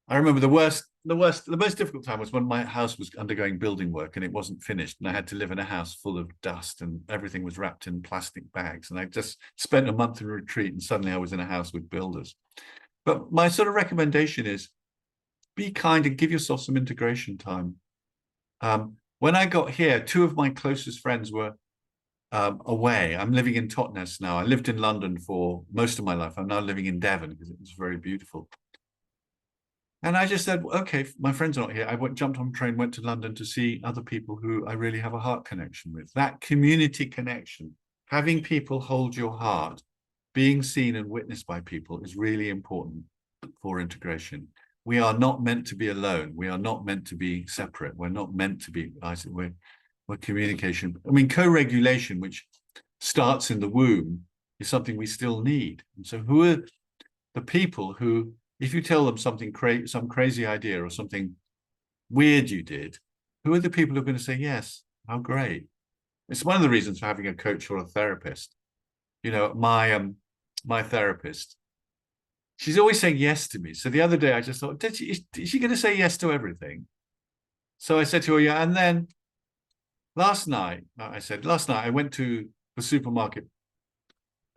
B: I remember the most difficult time was when my house was undergoing building work and it wasn't finished, and I had to live in a house full of dust and everything was wrapped in plastic bags. And I just spent a month in a retreat, and suddenly I was in a house with builders. But my sort of recommendation is be kind and give yourself some integration time. When I got here, 2 of my closest friends were away. I'm living in Totnes now. I lived in London for most of my life. I'm now living in Devon because it was very beautiful. And I just said, okay, my friends are not here. I jumped on a train, went to London to see other people who I really have a heart connection with. That community connection, having people hold your heart, being seen and witnessed by people is really important for integration. We are not meant to be alone. We are not meant to be separate. We're not meant to be isolated. We're communication. I mean, co-regulation, which starts in the womb, is something we still need. And so who are the people who, if you tell them something some crazy idea or something weird you did, who are the people who are going to say, yes, how great? It's one of the reasons for having a coach or a therapist. You know, my therapist, she's always saying yes to me. So the other day I just thought, is she going to say yes to everything? So I said to her, yeah. And then last night I went to the supermarket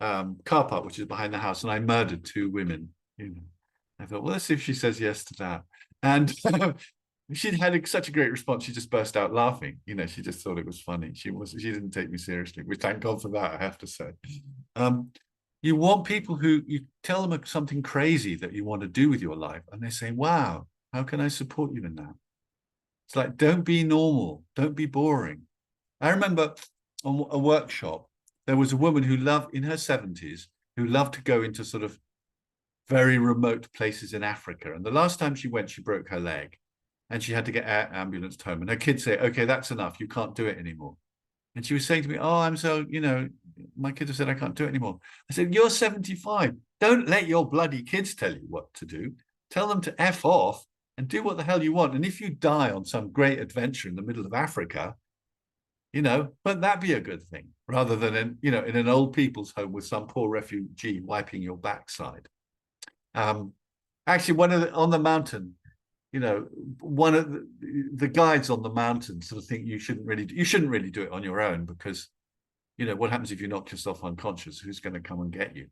B: car park, which is behind the house, and I murdered 2 women. You know, I thought, well, let's see if she says yes to that. And she had such a great response. She just burst out laughing. You know, she just thought it was funny. She didn't take me seriously, which thank God for that, I have to say. You want people who you tell them something crazy that you want to do with your life, and they say, wow, how can I support you in that? It's like, don't be normal, don't be boring. I remember on a workshop, there was a woman who loved, in her 70s, who loved to go into sort of very remote places in Africa. And the last time she went, she broke her leg and she had to get ambulanced home. And her kids say, okay, that's enough. You can't do it anymore. And she was saying to me, oh, I'm so, you know, my kids have said I can't do it anymore. I said, you're 75. Don't let your bloody kids tell you what to do. Tell them to F off and do what the hell you want. And if you die on some great adventure in the middle of Africa, you know, but that be a good thing rather than in, you know, in an old people's home with some poor refugee wiping your backside. Actually, on the mountain, you know, one of the guides on the mountain sort of think you shouldn't really do it on your own, because, you know, what happens if you knock yourself unconscious? Who's going to come and get you?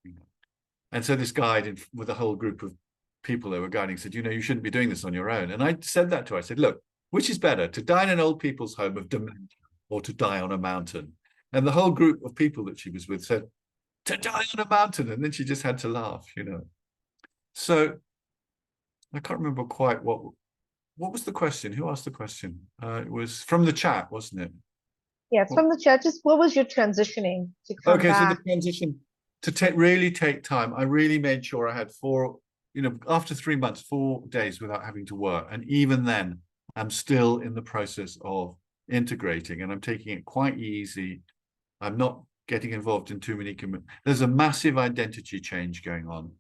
B: You know? And so this guide with a whole group of people they were guiding said, you know, you shouldn't be doing this on your own. And I said that to her. I said, look, which is better, to die in an old people's home of dementia or to die on a mountain? And the whole group of people that she was with said, to die on a mountain. And then she just had to laugh, you know. So I can't remember quite what was the question. Who asked the question? It was from the chat, wasn't it?
G: Yes, from the chat. Just what was your transitioning to come
B: back? So the transition to really take time. I really made sure I had 4, you know, after 3 months, 4 days without having to work. And even then, I'm still in the process of integrating, and I'm taking it quite easy. I'm not getting involved in too many commitments. There's a massive identity change going on.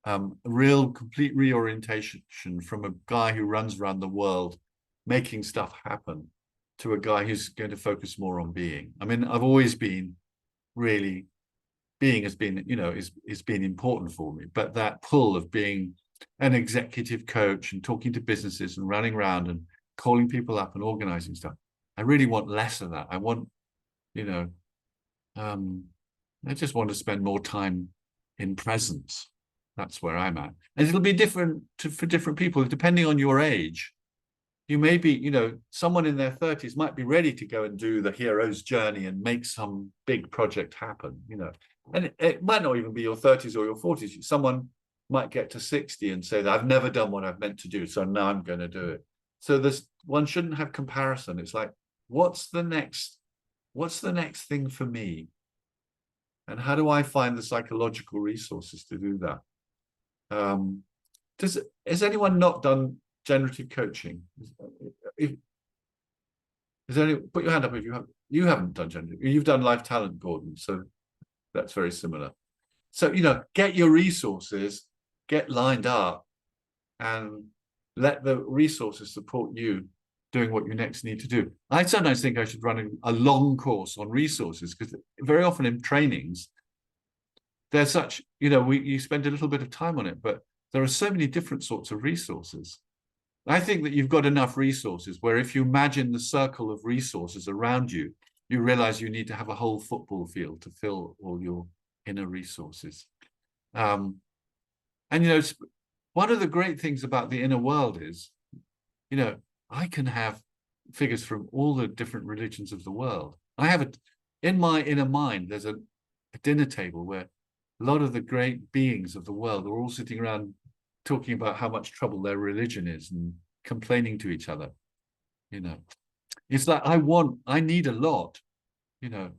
B: A real complete reorientation from a guy who runs around the world making stuff happen to a guy who's going to focus more on being. I mean, I've always been really, being has been, you know, is been important for me, but that pull of being an executive coach and talking to businesses and running around and calling people up and organizing stuff. I really want less of that. I want, you know, I just want to spend more time in presence. That's where I'm at. And it'll be different for different people, depending on your age. You may be, you know, someone in their 30s might be ready to go and do the hero's journey and make some big project happen, you know. And it might not even be your 30s or your 40s. Someone might get to 60 and say that I've never done what I've meant to do, so now I'm going to do it. So one shouldn't have comparison. It's like, what's the next thing for me? And how do I find the psychological resources to do that? Has anyone not done generative coaching? Is there any, put your hand up if you haven't done generative. You've done life talent, Gordon, so that's very similar. So, you know, get your resources, get lined up, and let the resources support you doing what you next need to do. I sometimes think I should run a long course on resources, because very often in trainings, there's such, you know, you spend a little bit of time on it, but there are so many different sorts of resources. I think that you've got enough resources where if you imagine the circle of resources around you, you realize you need to have a whole football field to fill all your inner resources. And, you know, one of the great things about the inner world is, you know, I can have figures from all the different religions of the world. I have in my inner mind, there's a dinner table where a lot of the great beings of the world are all sitting around talking about how much trouble their religion is and complaining to each other. You know, it's like, I need a lot, you know,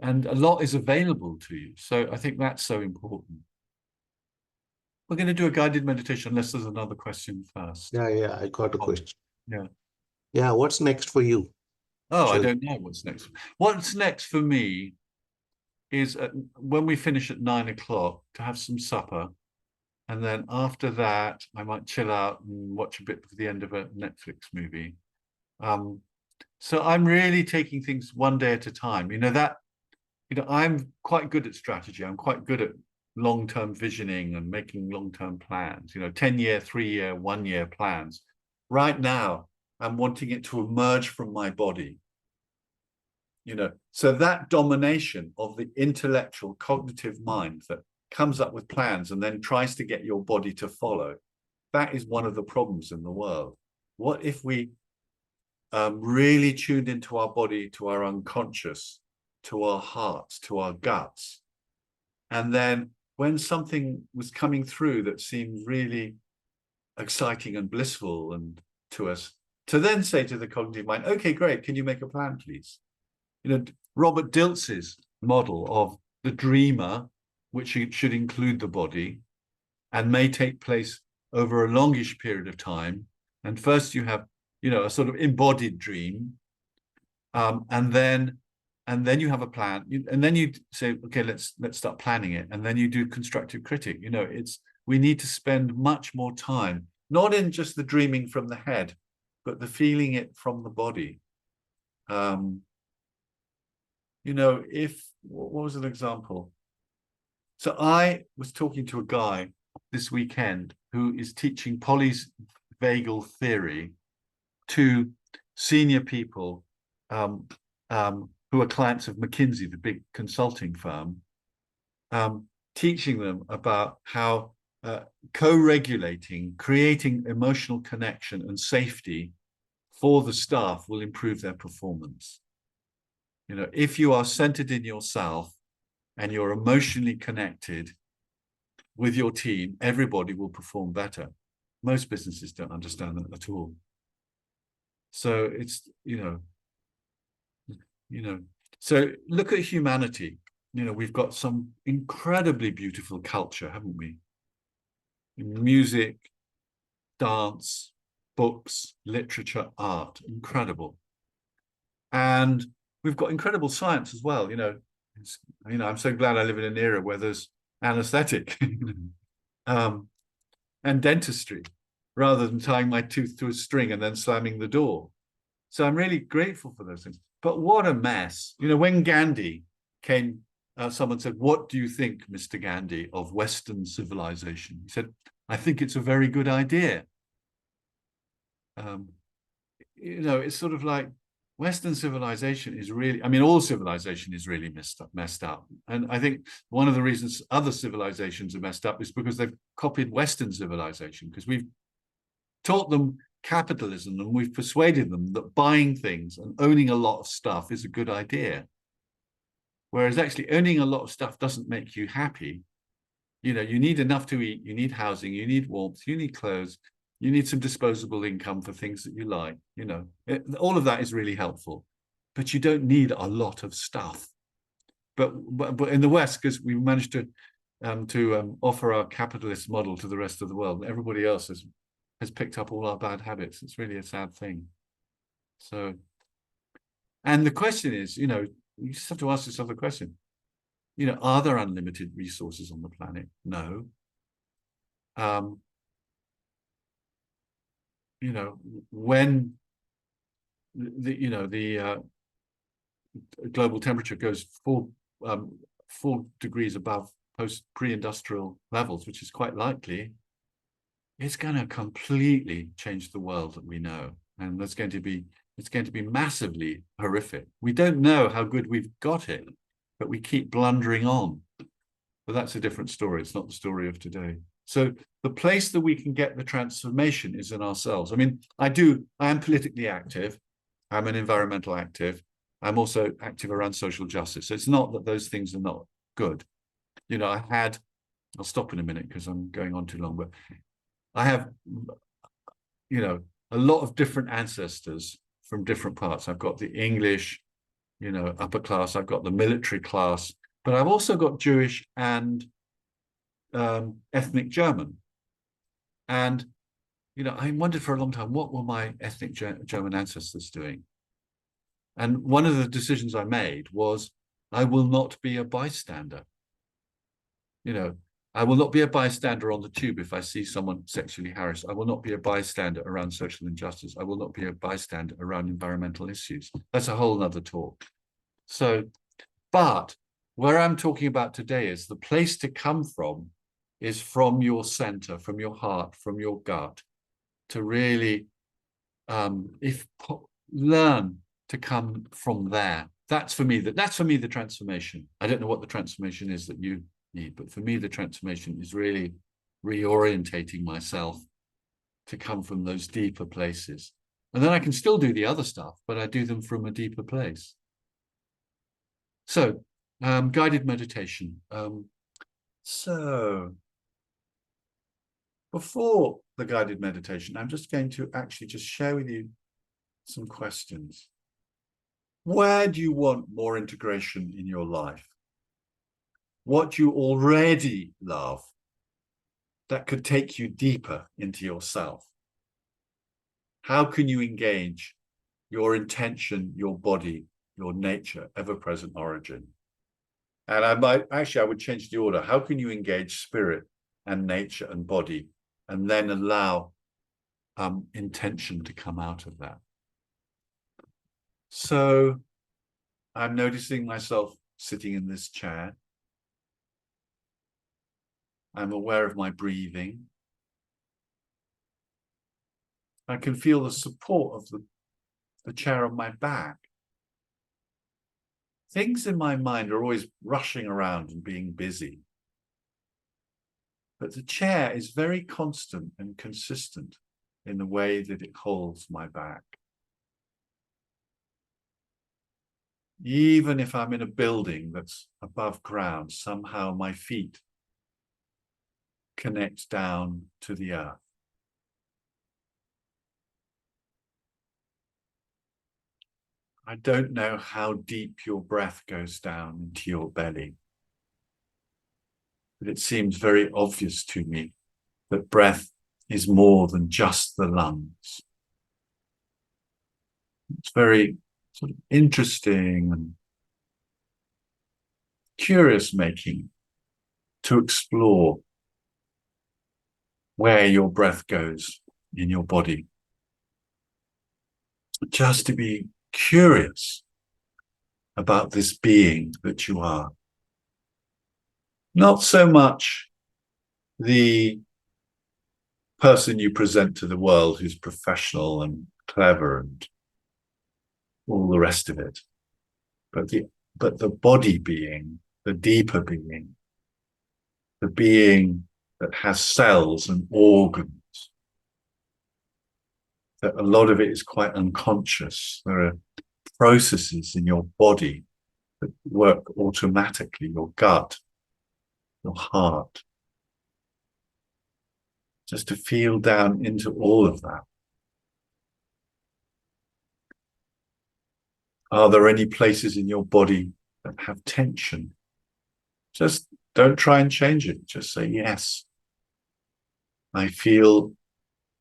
B: and a lot is available to you. So I think that's so important. We're going to do a guided meditation unless there's another question first.
F: Yeah, I got a question.
B: Yeah.
F: Yeah, what's next for you?
B: Oh,
F: So,
B: I don't know what's next. What's next for me is when we finish at 9 o'clock to have some supper. And then after that, I might chill out and watch a bit of the end of a Netflix movie. So I'm really taking things one day at a time. You know, I'm quite good at strategy. I'm quite good at long-term visioning and making long-term plans, you know, 10-year, 3-year, 1-year plans. Right now, I'm wanting it to emerge from my body. You know, so that domination of the intellectual cognitive mind that comes up with plans and then tries to get your body to follow, that is one of the problems in the world. What if we really tuned into our body, to our unconscious, to our hearts, to our guts, and then when something was coming through that seemed really exciting and blissful and to us, to then say to the cognitive mind, okay, great, can you make a plan, please? You know, Robert Dilts's model of the dreamer, which should include the body and may take place over a longish period of time. And first you have, you know, a sort of embodied dream, and then you have a plan, and then you say, okay, let's start planning it, and then you do constructive critic. You know, we need to spend much more time, not in just the dreaming from the head, but the feeling it from the body. You know, what was an example? So I was talking to a guy this weekend who is teaching polyvagal theory to senior people who are clients of McKinsey, the big consulting firm, teaching them about how co-regulating, creating emotional connection and safety for the staff will improve their performance. You know, if you are centered in yourself and you're emotionally connected with your team, everybody will perform better. Most businesses don't understand that at all. So it's, you know, so look at humanity. You know, we've got some incredibly beautiful culture, haven't we? Music, dance, books, literature, art, incredible. And we've got incredible science as well. You know, I'm so glad I live in an era where there's anesthetic and dentistry, rather than tying my tooth to a string and then slamming the door. So I'm really grateful for those things. But what a mess. You know, when Gandhi came, someone said, what do you think, Mr. Gandhi, of Western civilization? He said, I think it's a very good idea. You know, it's sort of like Western civilization is really, I mean, all civilization is really messed up. And I think one of the reasons other civilizations are messed up is because they've copied Western civilization, because we've taught them capitalism and we've persuaded them that buying things and owning a lot of stuff is a good idea. Whereas actually owning a lot of stuff doesn't make you happy. You know, you need enough to eat, you need housing, you need warmth, you need clothes, you need some disposable income for things that you like. You know, all of that is really helpful, but you don't need a lot of stuff. But in the West, because we managed to offer our capitalist model to the rest of the world, everybody else has picked up all our bad habits. It's really a sad thing. So, and the question is, you know, you just have to ask yourself the question, you know, are there unlimited resources on the planet? No. You know, when the global temperature goes 4 degrees above pre-industrial levels, which is quite likely, it's going to completely change the world that we know, and it's going to be massively horrific. We don't know how good we've got it, but we keep blundering on. But that's a different story. It's not the story of today. So the place that we can get the transformation is in ourselves. I mean, I am politically active. I'm an environmental active. I'm also active around social justice. So it's not that those things are not good. You know, I'll stop in a minute because I'm going on too long, but I have, you know, a lot of different ancestors from different parts. I've got the English, you know, upper class. I've got the military class, but I've also got Jewish and ethnic German. And, you know, I wondered for a long time, what were my ethnic German ancestors doing? And one of the decisions I made was, I will not be a bystander. You know, I will not be a bystander on the tube if I see someone sexually harassed. I will not be a bystander around social injustice. I will not be a bystander around environmental issues. That's a whole nother talk. So, but where I'm talking about today is the place to come from is from your center, from your heart, from your gut, to really learn to come from there. That's for me the transformation. I don't know what the transformation is that you need, but for me the transformation is really reorientating myself to come from those deeper places. And then I can still do the other stuff, but I do them from a deeper place. So guided meditation. So before the guided meditation, I'm just going to actually just share with you some questions. Where do you want more integration in your life? What do you already love that could take you deeper into yourself? How can you engage your intention, your body, your nature, ever-present origin? And I would change the order. How can you engage spirit and nature and body, and then allow intention to come out of that? So I'm noticing myself sitting in this chair. I'm aware of my breathing. I can feel the support of the chair on my back. Things in my mind are always rushing around and being busy. But the chair is very constant and consistent in the way that it holds my back. Even if I'm in a building that's above ground, somehow my feet connect down to the earth. I don't know how deep your breath goes down into your belly, but it seems very obvious to me that breath is more than just the lungs. It's very sort of interesting and curious making to explore where your breath goes in your body. Just to be curious about this being that you are. Not so much the person you present to the world who's professional and clever and all the rest of it. But the body being, the deeper being, the being that has cells and organs, that a lot of it is quite unconscious. There are processes in your body that work automatically, your gut, your heart. Just to feel down into all of that. Are there any places in your body that have tension? Just don't try and change it. Just say, yes, I feel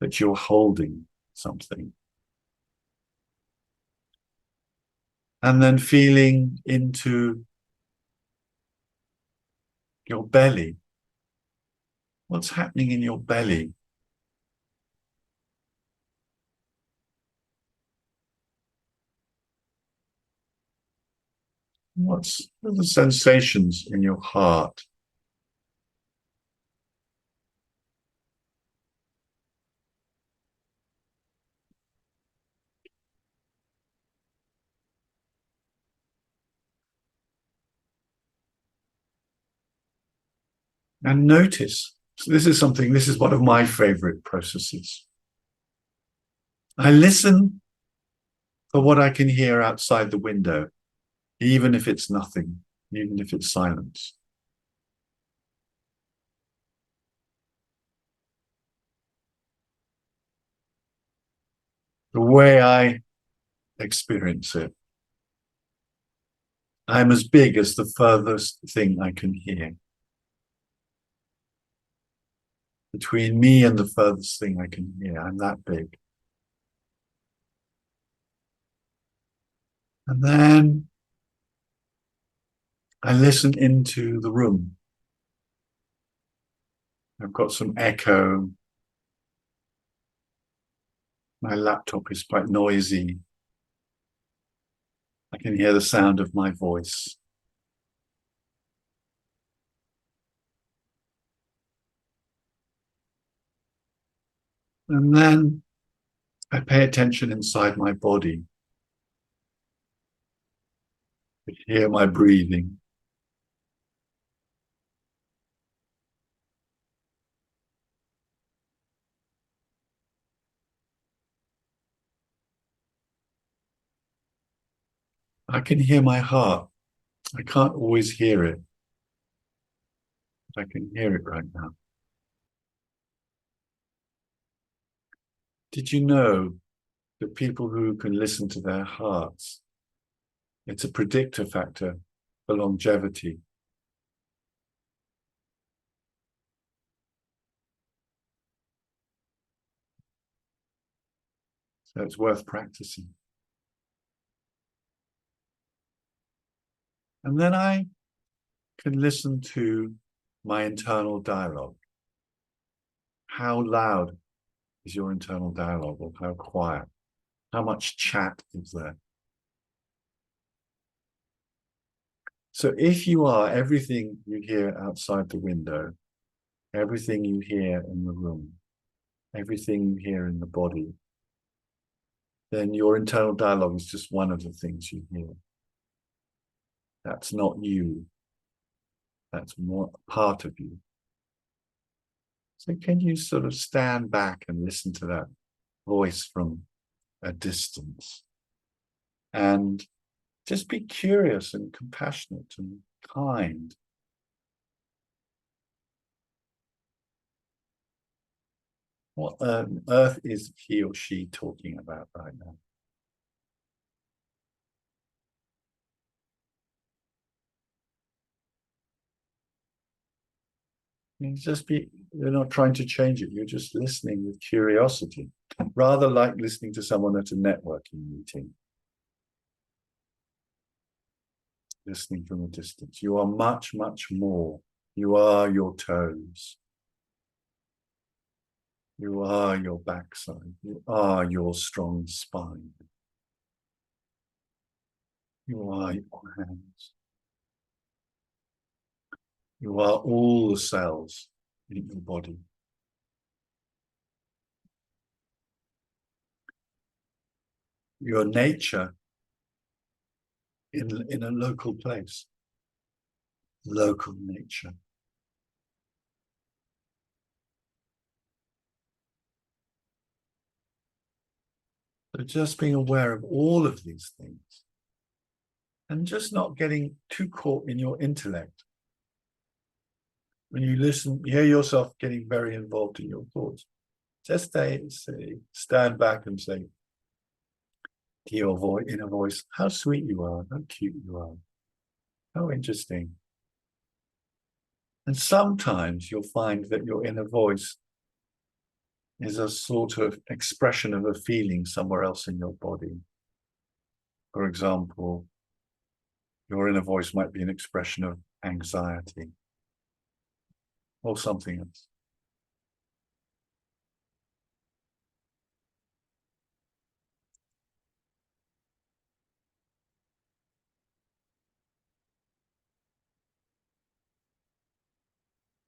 B: that you're holding something. And then feeling into your belly. What's happening in your belly? What are the sensations in your heart? And notice. So this is one of my favorite processes. I listen for what I can hear outside the window, even if it's nothing, even if it's silence. The way I experience it, I'm as big as the furthest thing I can hear. Between me and the furthest thing I can hear, I'm that big. And then I listen into the room. I've got some echo. My laptop is quite noisy. I can hear the sound of my voice. And then I pay attention inside my body. I hear my breathing. I can hear my heart. I can't always hear it. I can hear it right now. Did you know that people who can listen to their hearts, it's a predictor factor for longevity? So it's worth practicing. And then I can listen to my internal dialogue. How loud is your internal dialogue, or how quiet? How much chat is there? So if you are everything you hear outside the window, everything you hear in the room, everything you hear in the body, then your internal dialogue is just one of the things you hear. That's not you. That's more part of you. So can you sort of stand back and listen to that voice from a distance and just be curious and compassionate and kind? What on earth is he or she talking about right now? You're not trying to change it. You're just listening with curiosity, rather like listening to someone at a networking meeting. Listening from a distance. You are much, much more. You are your toes. You are your backside. You are your strong spine. You are your hands. You are all the cells in your body. your nature in a local place. Local nature. So just being aware of all of these things and just not getting too caught in your intellect. When you listen, you hear yourself getting very involved in your thoughts. Just stand back and say to your inner voice, how sweet you are, how cute you are, how interesting. And sometimes you'll find that your inner voice is a sort of expression of a feeling somewhere else in your body. For example, your inner voice might be an expression of anxiety or something else.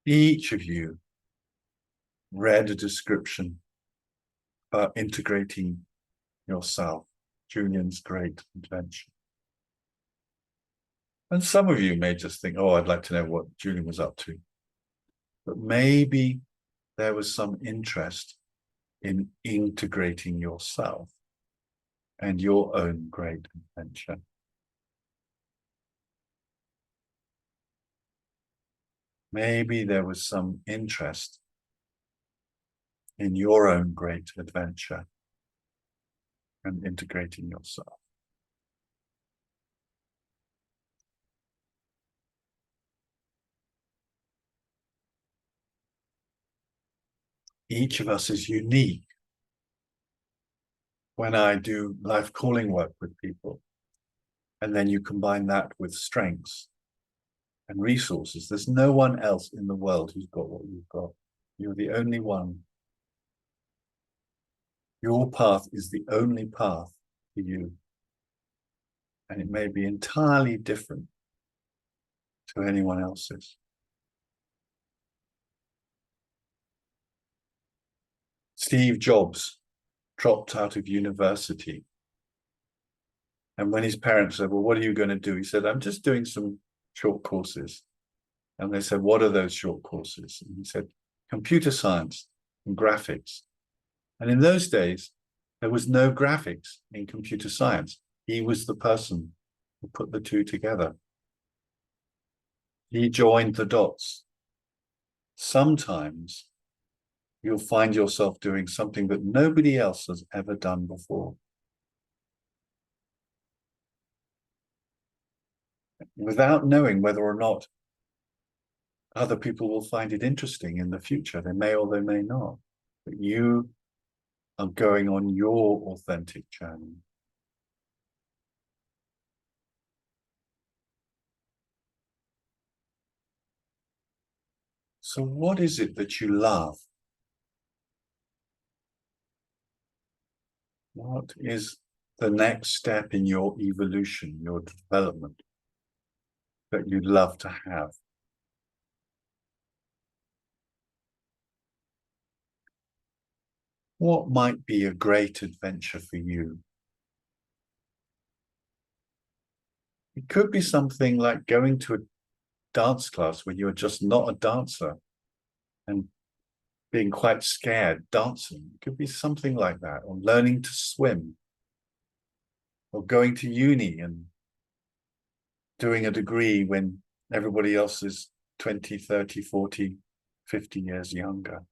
B: Each of you read a description about integrating yourself, Julian's great adventure. And some of you may just think, oh, I'd like to know what Julian was up to. But maybe there was some interest in integrating yourself and your own great adventure. Maybe there was some interest in your own great adventure and integrating yourself. Each of us is unique. When I do life calling work with people, and then you combine that with strengths and resources, there's no one else in the world who's got what you've got. You're the only one. Your path is the only path for you. And it may be entirely different to anyone else's. Steve Jobs dropped out of university. And when his parents said, well, what are you going to do? He said, I'm just doing some short courses. And they said, what are those short courses? And he said, computer science and graphics. And in those days, there was no graphics in computer science. He was the person who put the two together. He joined the dots. Sometimes you'll find yourself doing something that nobody else has ever done before. Without knowing whether or not other people will find it interesting in the future. They may or they may not. But you are going on your authentic journey. So what is it that you love? What is the next step in your evolution, your development that you'd love to have? What might be a great adventure for you? It could be something like going to a dance class when you're just not a dancer and being quite scared dancing. It could be something like that, or learning to swim, or going to uni and doing a degree when everybody else is 20, 30, 40, 50 years younger.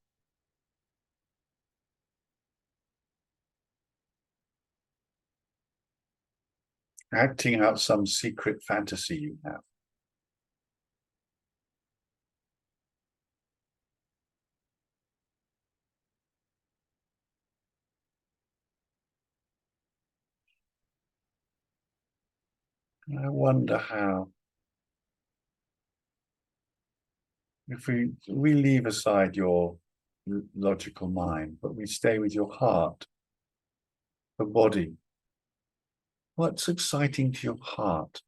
B: Acting out some secret fantasy you have. I wonder how, if we leave aside your logical mind, but we stay with your heart, the body, what's exciting to your heart?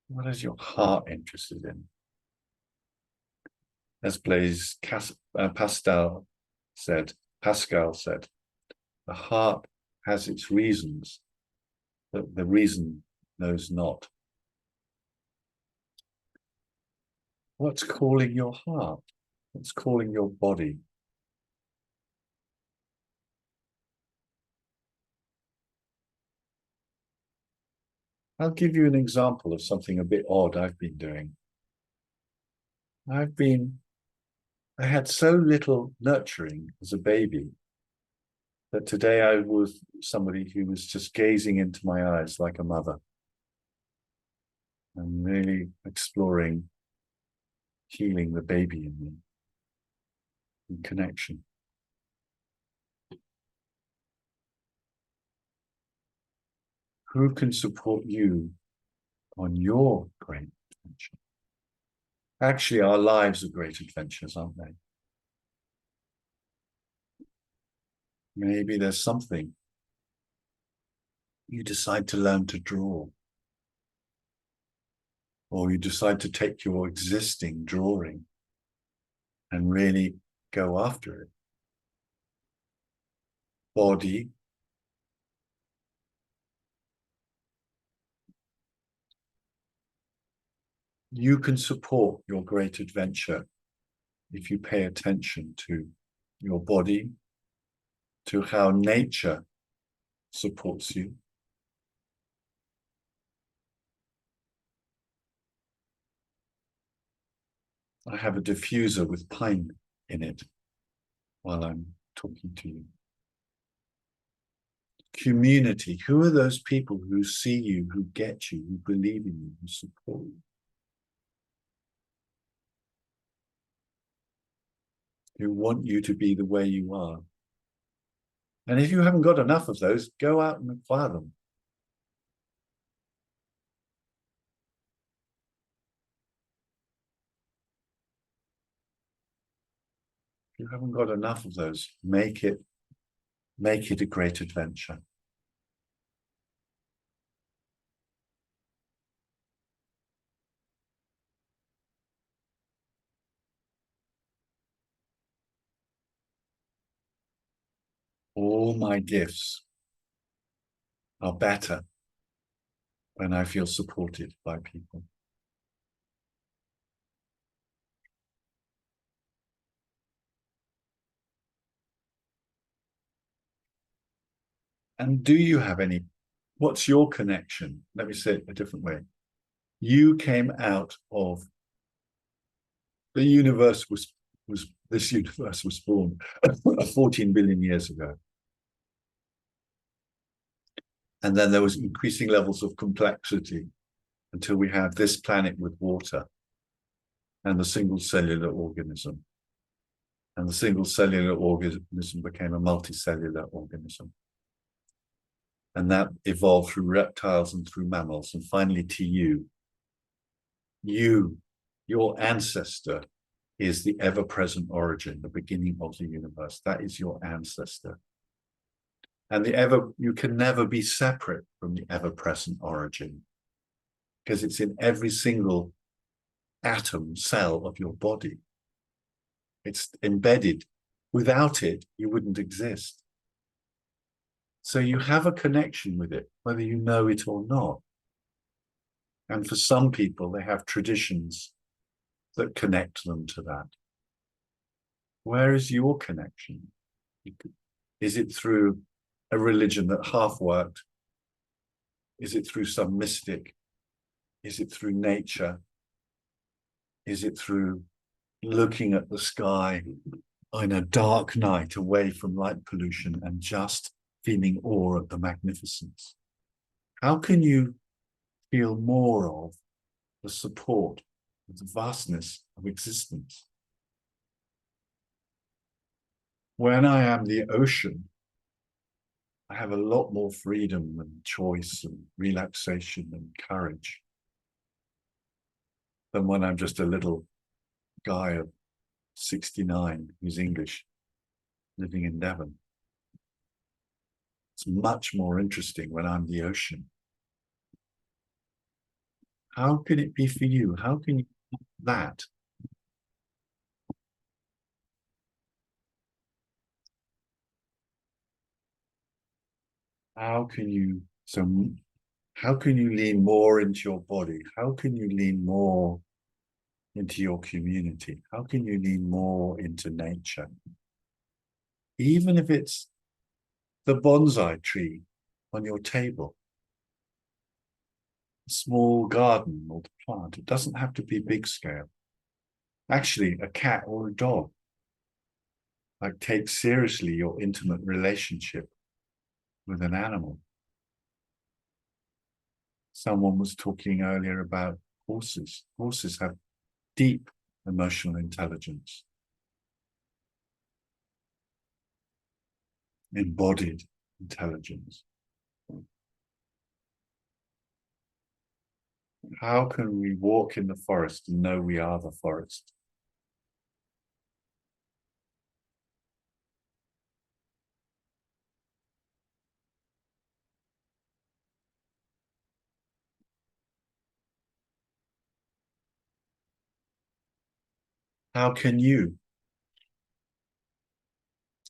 B: What is your heart interested in? As Blaise Pascal said, The heart has its reasons, but the reason knows not. What's calling your heart? What's calling your body? I'll give you an example of something a bit odd I've been doing. I had so little nurturing as a baby that today I was somebody who was just gazing into my eyes like a mother and really exploring healing the baby in me in connection. Who can support you on your great adventure? Actually, our lives are great adventures, aren't they? Maybe there's something you decide to learn to draw, or you decide to take your existing drawing and really go after it. Body, you can support your great adventure if you pay attention to your body, to how nature supports you. I have a diffuser with pine in it while I'm talking to you. Community, who are those people who see you, who get you, who believe in you, who support you? Who want you to be the way you are. And if you haven't got enough of those, go out and acquire them. If you haven't got enough of those, make it a great adventure. All my gifts are better when I feel supported by people. And do you have any, what's your connection? Let me say it a different way. You came out of, the universe this universe was born 14 billion years ago. And then there was increasing levels of complexity until we have this planet with water and the single cellular organism. And the single cellular organism became a multicellular organism. And that evolved through reptiles and through mammals, and finally to you. You, your ancestor, is the ever-present origin, the beginning of the universe. That is your ancestor. And you can never be separate from the ever-present origin, because it's in every single atom, cell of your body. It's embedded. Without it, you wouldn't exist. So you have a connection with it, whether you know it or not. And for some people, they have traditions that connect them to that. Where is your connection? Is it through a religion that half worked? Is it through some mystic? Is it through nature? Is it through looking at the sky on a dark night away from light pollution and just feeling awe at the magnificence? How can you feel more of the support of the vastness of existence? When I am the ocean, I have a lot more freedom and choice and relaxation and courage than when I'm just a little guy of 69 who's English, living in Devon. It's much more interesting when I'm the ocean. How can it be for you? How can you do that? How can you lean more into your body? How can you lean more into your community? How can you lean more into nature? Even if it's the bonsai tree on your table, a small garden or the plant, it doesn't have to be big scale. Actually, a cat or a dog. Like, take seriously your intimate relationship with an animal. Someone was talking earlier about horses. Horses have deep emotional intelligence, embodied intelligence. How can we walk in the forest and know we are the forest? How can you?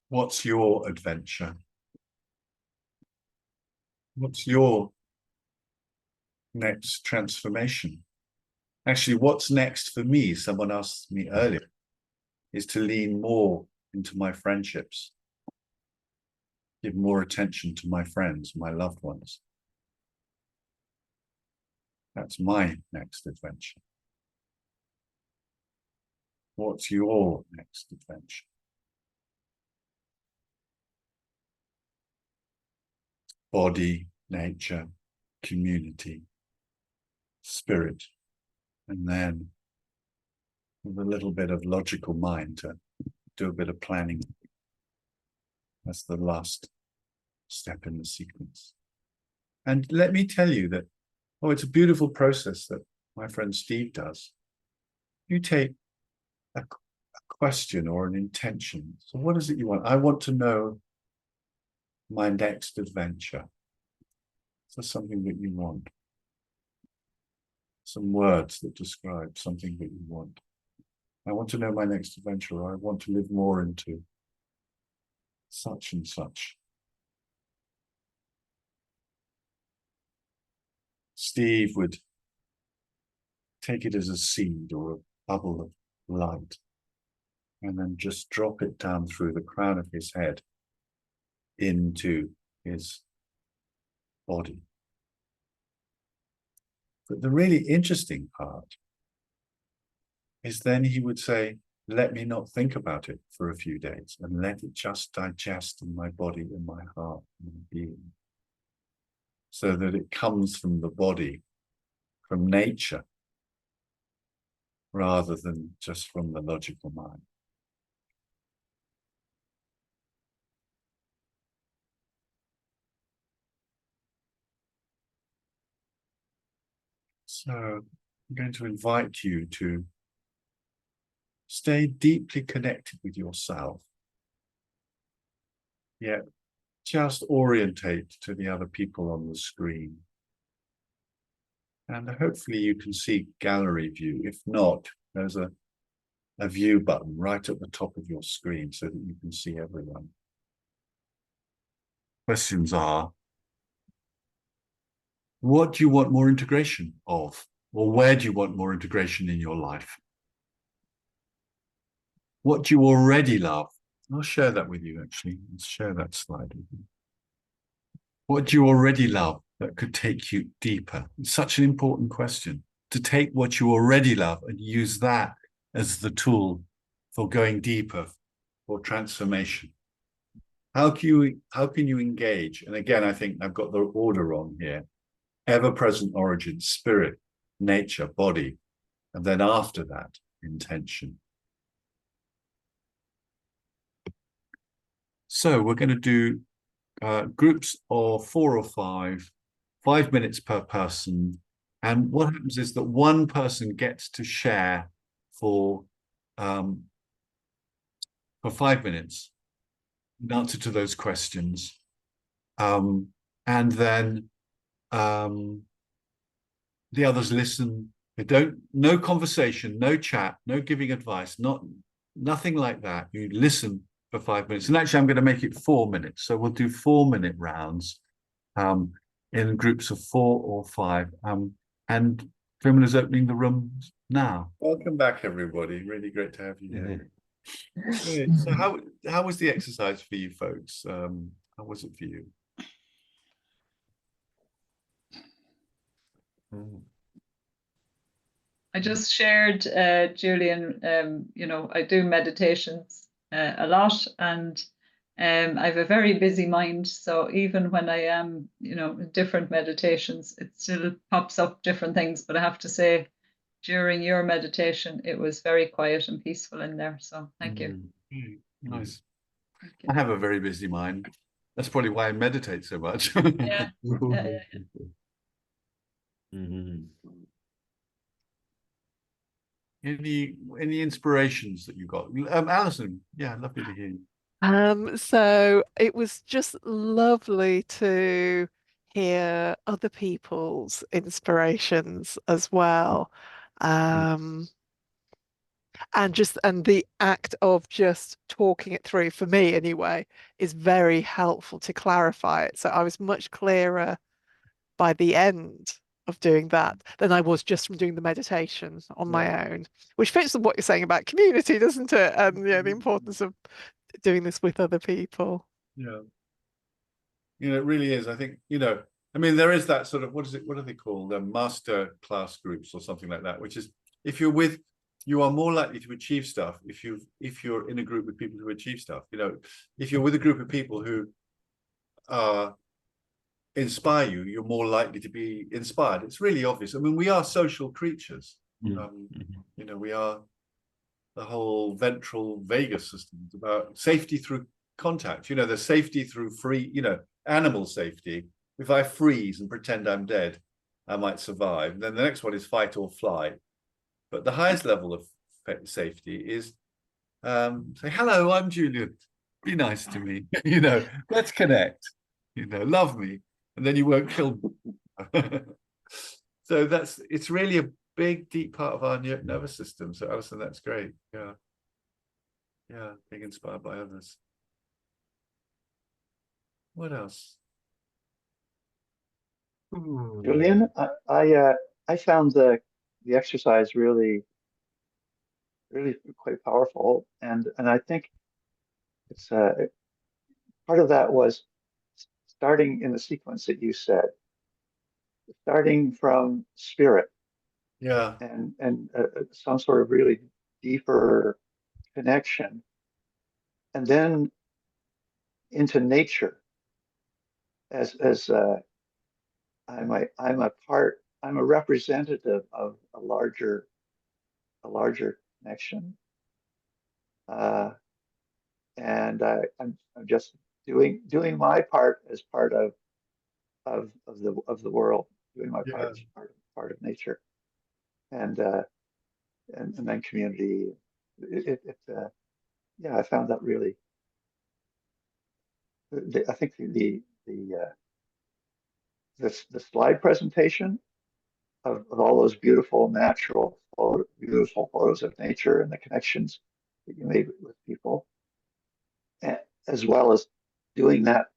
B: What's your adventure? What's your next transformation? Actually, what's next for me, someone asked me earlier, is to lean more into my friendships, give more attention to my friends, my loved ones. That's my next adventure. What's your next adventure? Body, nature, community, spirit, and then with a little bit of logical mind to do a bit of planning. That's the last step in the sequence. And let me tell you that, it's a beautiful process that my friend Steve does. You take a question or an intention. So what is it you want? I want to know my next adventure. So something that you want. Some words that describe something that you want. I want to know my next adventure, or I want to live more into such and such. Steve would take it as a seed or a bubble of light, and then just drop it down through the crown of his head into his body. But the really interesting part is then he would say, let me not think about it for a few days and let it just digest in my body, in my heart, in my being, so that it comes from the body, from nature, rather than just from the logical mind. So I'm going to invite you to stay deeply connected with yourself, yet just orientate to the other people on the screen. And hopefully you can see gallery view. If not, there's a view button right at the top of your screen so that you can see everyone. Questions are, what do you want more integration of? Or where do you want more integration in your life? What do you already love? I'll share that with you, actually. Let's share that slide with you. What do you already love that could take you deeper? It's such an important question, to take what you already love and use that as the tool for going deeper, for transformation. How can you engage? And again, I think I've got the order wrong here. Ever-present origin, spirit, nature, body, and then after that, intention. So we're going to do groups of 4 or 5 minutes per person. And what happens is that one person gets to share for 5 minutes in answer to those questions. And then the others listen. No conversation, no chat, no giving advice, nothing like that. You listen for 5 minutes. And actually, I'm going to make it 4 minutes. So we'll do 4-minute rounds. in groups of 4 or 5. And Vimal is opening the rooms now. Welcome back, everybody. Really great to have you here. Great. So how was the exercise for you folks? How was it for you?
C: I just shared, Julian, you know, I do meditations a lot, and I have a very busy mind. So even when I am, you know, in different meditations, it still pops up different things. But I have to say, during your meditation, it was very quiet and peaceful in there. So thank you.
B: Nice.
C: Thank you.
B: I have a very busy mind. That's probably why I meditate so much.
C: Yeah. Yeah.
B: Any inspirations that you got? Alison, yeah, lovely to hear you.
H: So it was just lovely to hear other people's inspirations as well. And the act of just talking it through, for me anyway, is very helpful to clarify it. So I was much clearer by the end of doing that than I was just from doing the meditation on my own, which fits with what you're saying about community, doesn't it? And yeah, the importance of doing this with other people.
B: Yeah. You know, it really is. I think, you know, I mean, there is that sort of, what are they called? Master class groups or something like that, which is if you're with, you are more likely to achieve stuff if you're in a group with people who achieve stuff. You know, if you're with a group of people who inspire you, you're more likely to be inspired. It's really obvious. I mean, we are social creatures. You know, we are the whole ventral vagus system. It's about safety through contact. You know, there's safety through you know, animal safety. If I freeze and pretend I'm dead, I might survive. Then the next one is fight or flight. But the highest level of safety is say, hello, I'm Julian. Be nice to me. You know, let's connect. You know, love me. And then you won't kill me. So it's really a big, deep part of our nervous system. So Alison, that's great. Yeah. Yeah, being inspired by others. What else?
I: Julian, I found the exercise really quite powerful, and I think it's part of that was starting in the sequence that you said, starting from spirit, and some sort of really deeper connection, and then into nature as I'm a representative of a larger connection, and I'm just doing my part as part of the world, doing my part as part of nature, and then community. Yeah, I found that really. I think the slide presentation of all those beautiful beautiful photos of nature and the connections that you made with people, as well as doing that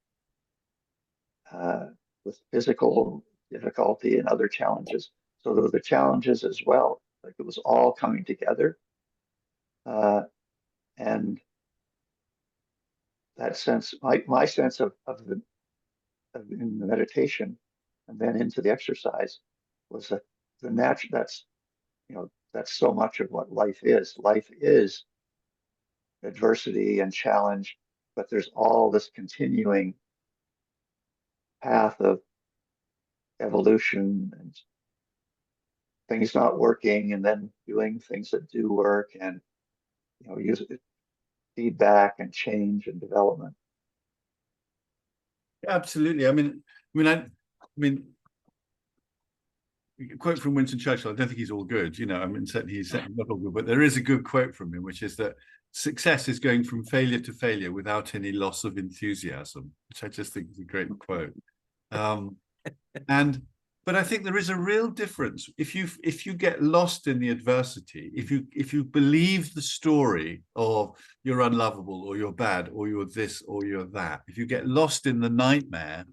I: with physical difficulty and other challenges. So there were the challenges as well. Like it was all coming together, and that sense, my sense of in the meditation, and then into the exercise, was that the natural. That's so much of what life is. Life is adversity and challenge, but there's all this continuing path of evolution and things not working, and then doing things that do work, and use feedback and change and development.
B: Absolutely. I mean, a quote from Winston Churchill. I don't think he's all good. I mean, certainly he's not all good, but there is a good quote from him, which is that success is going from failure to failure without any loss of enthusiasm, which I just think is a great quote. But I think there is a real difference if you get lost in the adversity, if you believe the story of you're unlovable or you're bad or you're this or you're that, if you get lost in the nightmare,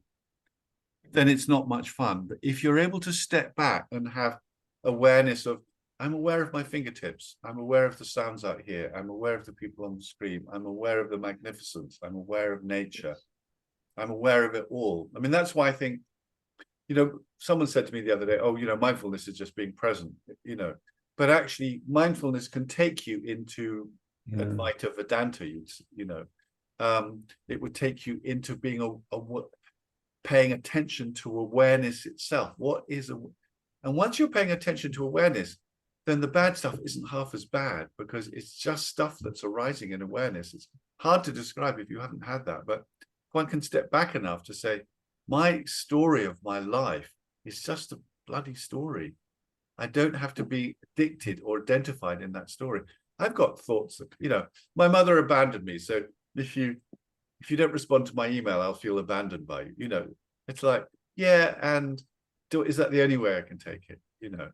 B: then it's not much fun. But if you're able to step back and have awareness of, I'm aware of my fingertips, I'm aware of the sounds out here, I'm aware of the people on the screen, I'm aware of the magnificence, I'm aware of nature, I'm aware of it all. I mean, that's why I think, you know, someone said to me the other day, oh, you know, mindfulness is just being present, you know, but actually mindfulness can take you into Advaita Vedanta, you know, it would take you into being paying attention to awareness itself. What is and once you're paying attention to awareness, then the bad stuff isn't half as bad, because it's just stuff that's arising in awareness. It's hard to describe if you haven't had that, but one can step back enough to say, my story of my life is just a bloody story. I don't have to be addicted or identified in that story. I've got thoughts that, you know, my mother abandoned me, so if you don't respond to my email, I'll feel abandoned by you. You know, it's like, yeah, and is that the only way I can take it? You know,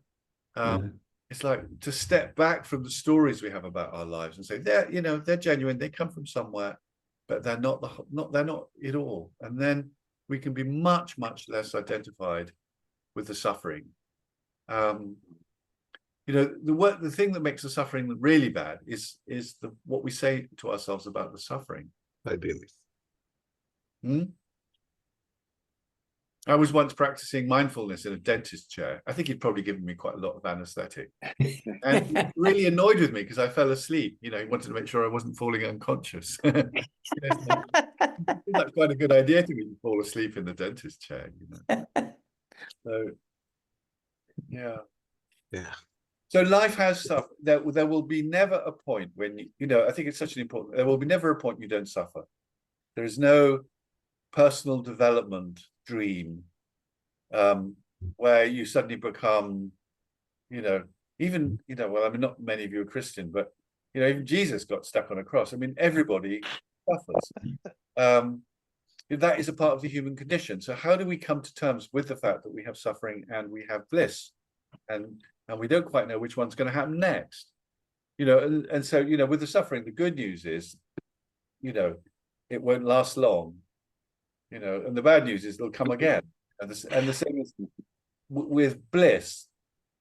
B: it's like to step back from the stories we have about our lives and say, you know, they're genuine, they come from somewhere, but they're not it all. And then we can be much, much less identified with the suffering. You know, the thing that makes the suffering really bad is what we say to ourselves about the suffering.
F: I believe.
B: I was once practicing mindfulness in a dentist chair. I think he'd probably given me quite a lot of anesthetic. And he was really annoyed with me because I fell asleep. You know, he wanted to make sure I wasn't falling unconscious. It's like quite a good idea to me to fall asleep in the dentist chair, you know. So, yeah. So life has stuff. There will be never a point when, you know, I think it's such an important, there will be never a point you don't suffer. There is no personal development dream where you suddenly become, you know, even, you know, well, I mean, not many of you are Christian, but, you know, even Jesus got stuck on a cross. I mean, everybody suffers. That is a part of the human condition. So how do we come to terms with the fact that we have suffering and we have bliss, and we don't quite know which one's going to happen next? You know, and so, you know, with the suffering, the good news is, you know, it won't last long. You know, and the bad news is they'll come again. And the same is with bliss.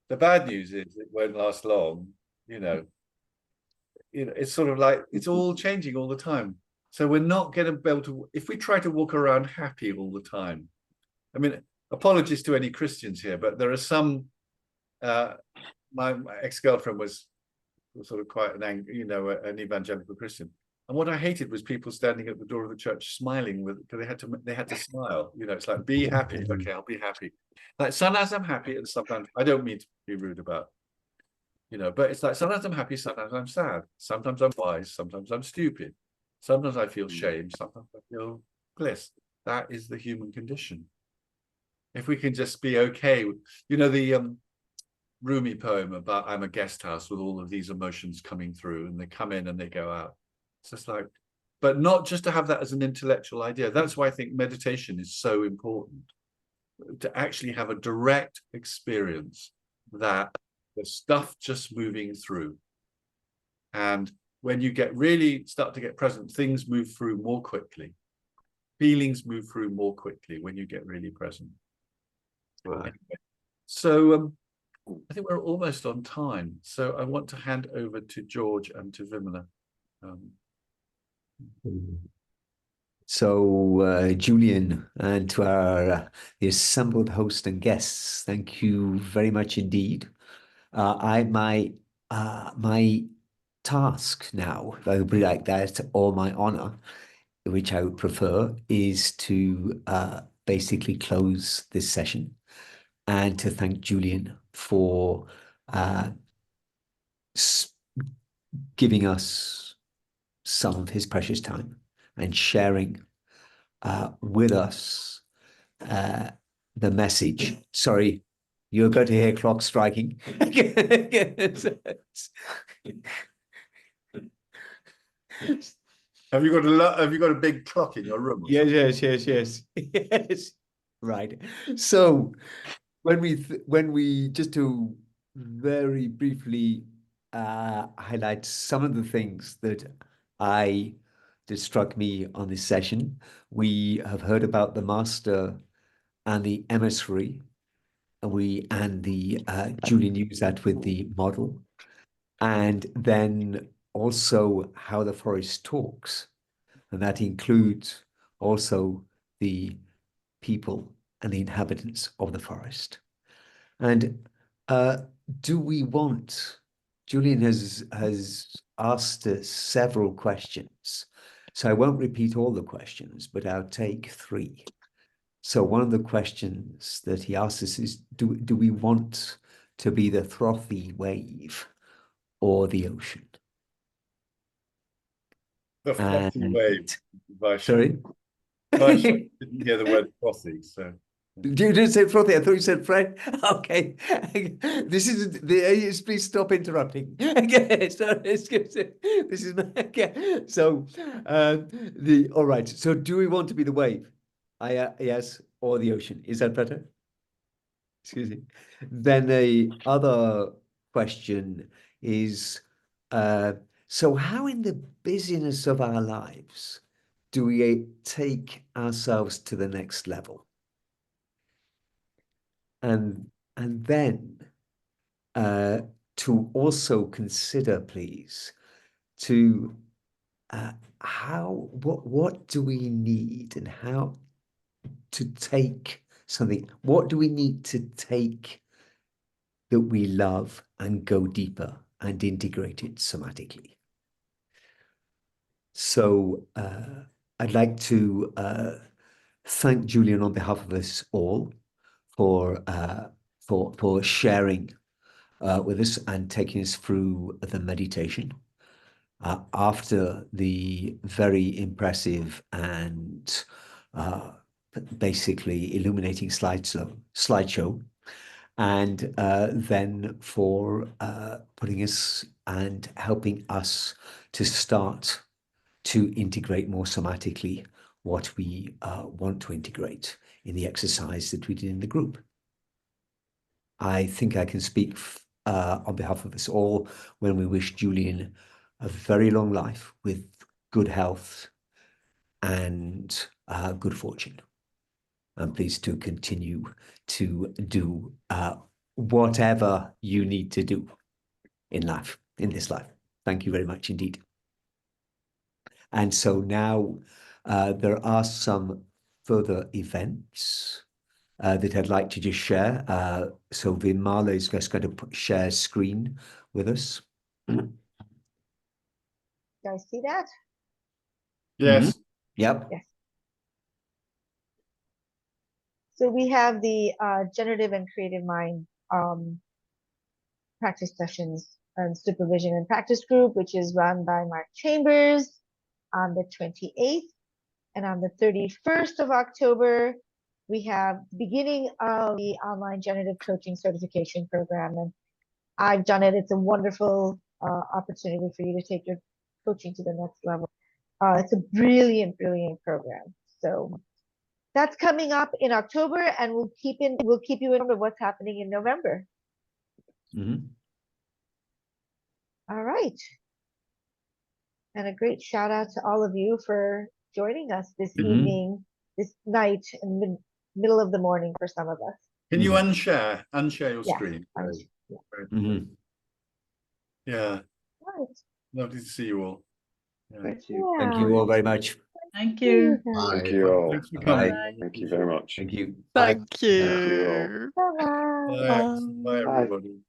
B: The bad news is it won't last long. You know, it's sort of like it's all changing all the time. So we're not going to be able to, if we try to walk around happy all the time. I mean, apologies to any Christians here, but there are some. My ex-girlfriend was sort of quite an evangelical Christian. And what I hated was people standing at the door of the church smiling because they had to smile. You know, it's like, be happy. Okay, I'll be happy. Like sometimes I'm happy, and sometimes I don't mean to be rude about, you know, but it's like sometimes I'm happy, sometimes I'm sad, sometimes I'm wise, sometimes I'm stupid, sometimes I feel shame, sometimes I feel bliss. That is the human condition. If we can just be okay, you know, the Rumi poem about I'm a guest house with all of these emotions coming through, and they come in and they go out. It's just like, but not just to have that as an intellectual idea. That's why I think meditation is so important, to actually have a direct experience that the stuff just moving through. And when you start to get present, things move through more quickly. Feelings move through more quickly when you get really present. Right. Anyway, so I think we're almost on time. So I want to hand over to George and to Vimala.
A: So Julian, and to our the assembled host and guests, thank you very much indeed. My task now, if I would be like that, or my honor, which I would prefer, is to basically close this session and to thank Julian for giving us some of his precious time and sharing with us the message. Sorry, you're going to hear clocks striking.
B: Have you got a big clock in your room?
A: Yes. Yes. Right. So when we just to very briefly highlight some of the things that struck me on this session. We have heard about the master and the emissary. And the Julian used that with the model. And then also how the forest talks. And that includes also the people and the inhabitants of the forest. And do we want, Julian has asked us several questions. So I won't repeat all the questions, but I'll take 3. So one of the questions that he asked us is, do we want to be the frothy wave or the ocean?
B: The frothy
A: And-
B: wave.
A: Sorry?
B: I didn't hear the word frothy, so.
A: You didn't say frothy. I thought you said Fred. Okay. This is please stop interrupting. Okay. So this is okay. So all right. So do we want to be the wave? Yes, or the ocean? Is that better? Excuse me. Then the other question is, so how in the busyness of our lives do we take ourselves to the next level? And then to also consider, please, to what do we need and how to take something, what do we need to take that we love and go deeper and integrate it somatically? So I'd like to thank Julian on behalf of us all for sharing with us and taking us through the meditation. After the very impressive and basically illuminating slideshow, and then for putting us and helping us to start to integrate more somatically what we want to integrate in the exercise that we did in the group. I think I can speak on behalf of us all when we wish Julian a very long life with good health and good fortune. I'm pleased to continue to do whatever you need to do in life, in this life. Thank you very much indeed. And so now there are some further events that I'd like to just share. So Vinmala is just going to share screen with us.
G: You guys see that?
B: Yes.
A: Yep.
G: Yes. So we have the generative and creative mind practice sessions and supervision and practice group, which is run by Mark Chambers on the 28th. And on the 31st of October, we have the beginning of the online generative coaching certification program. And I've done it. It's a wonderful opportunity for you to take your coaching to the next level. It's a brilliant, brilliant program. So that's coming up in October, and we'll keep you informed of what's happening in November.
A: Mm-hmm.
G: All right. And a great shout out to all of you for joining us this evening, this night, in the middle of the morning for some of us.
B: Can you unshare your
G: Yes,
B: screen? Yeah.
G: Right.
B: Lovely to see you all. Yeah.
I: Thank you.
A: Thank you all very much.
C: Thank you.
F: Bye.
J: Thank you all.
B: Thanks for coming.
A: Bye.
J: Thank you very much.
A: Thank you.
H: Thank
J: Thank you all.
H: you.
G: Bye-bye.
B: Bye, everybody.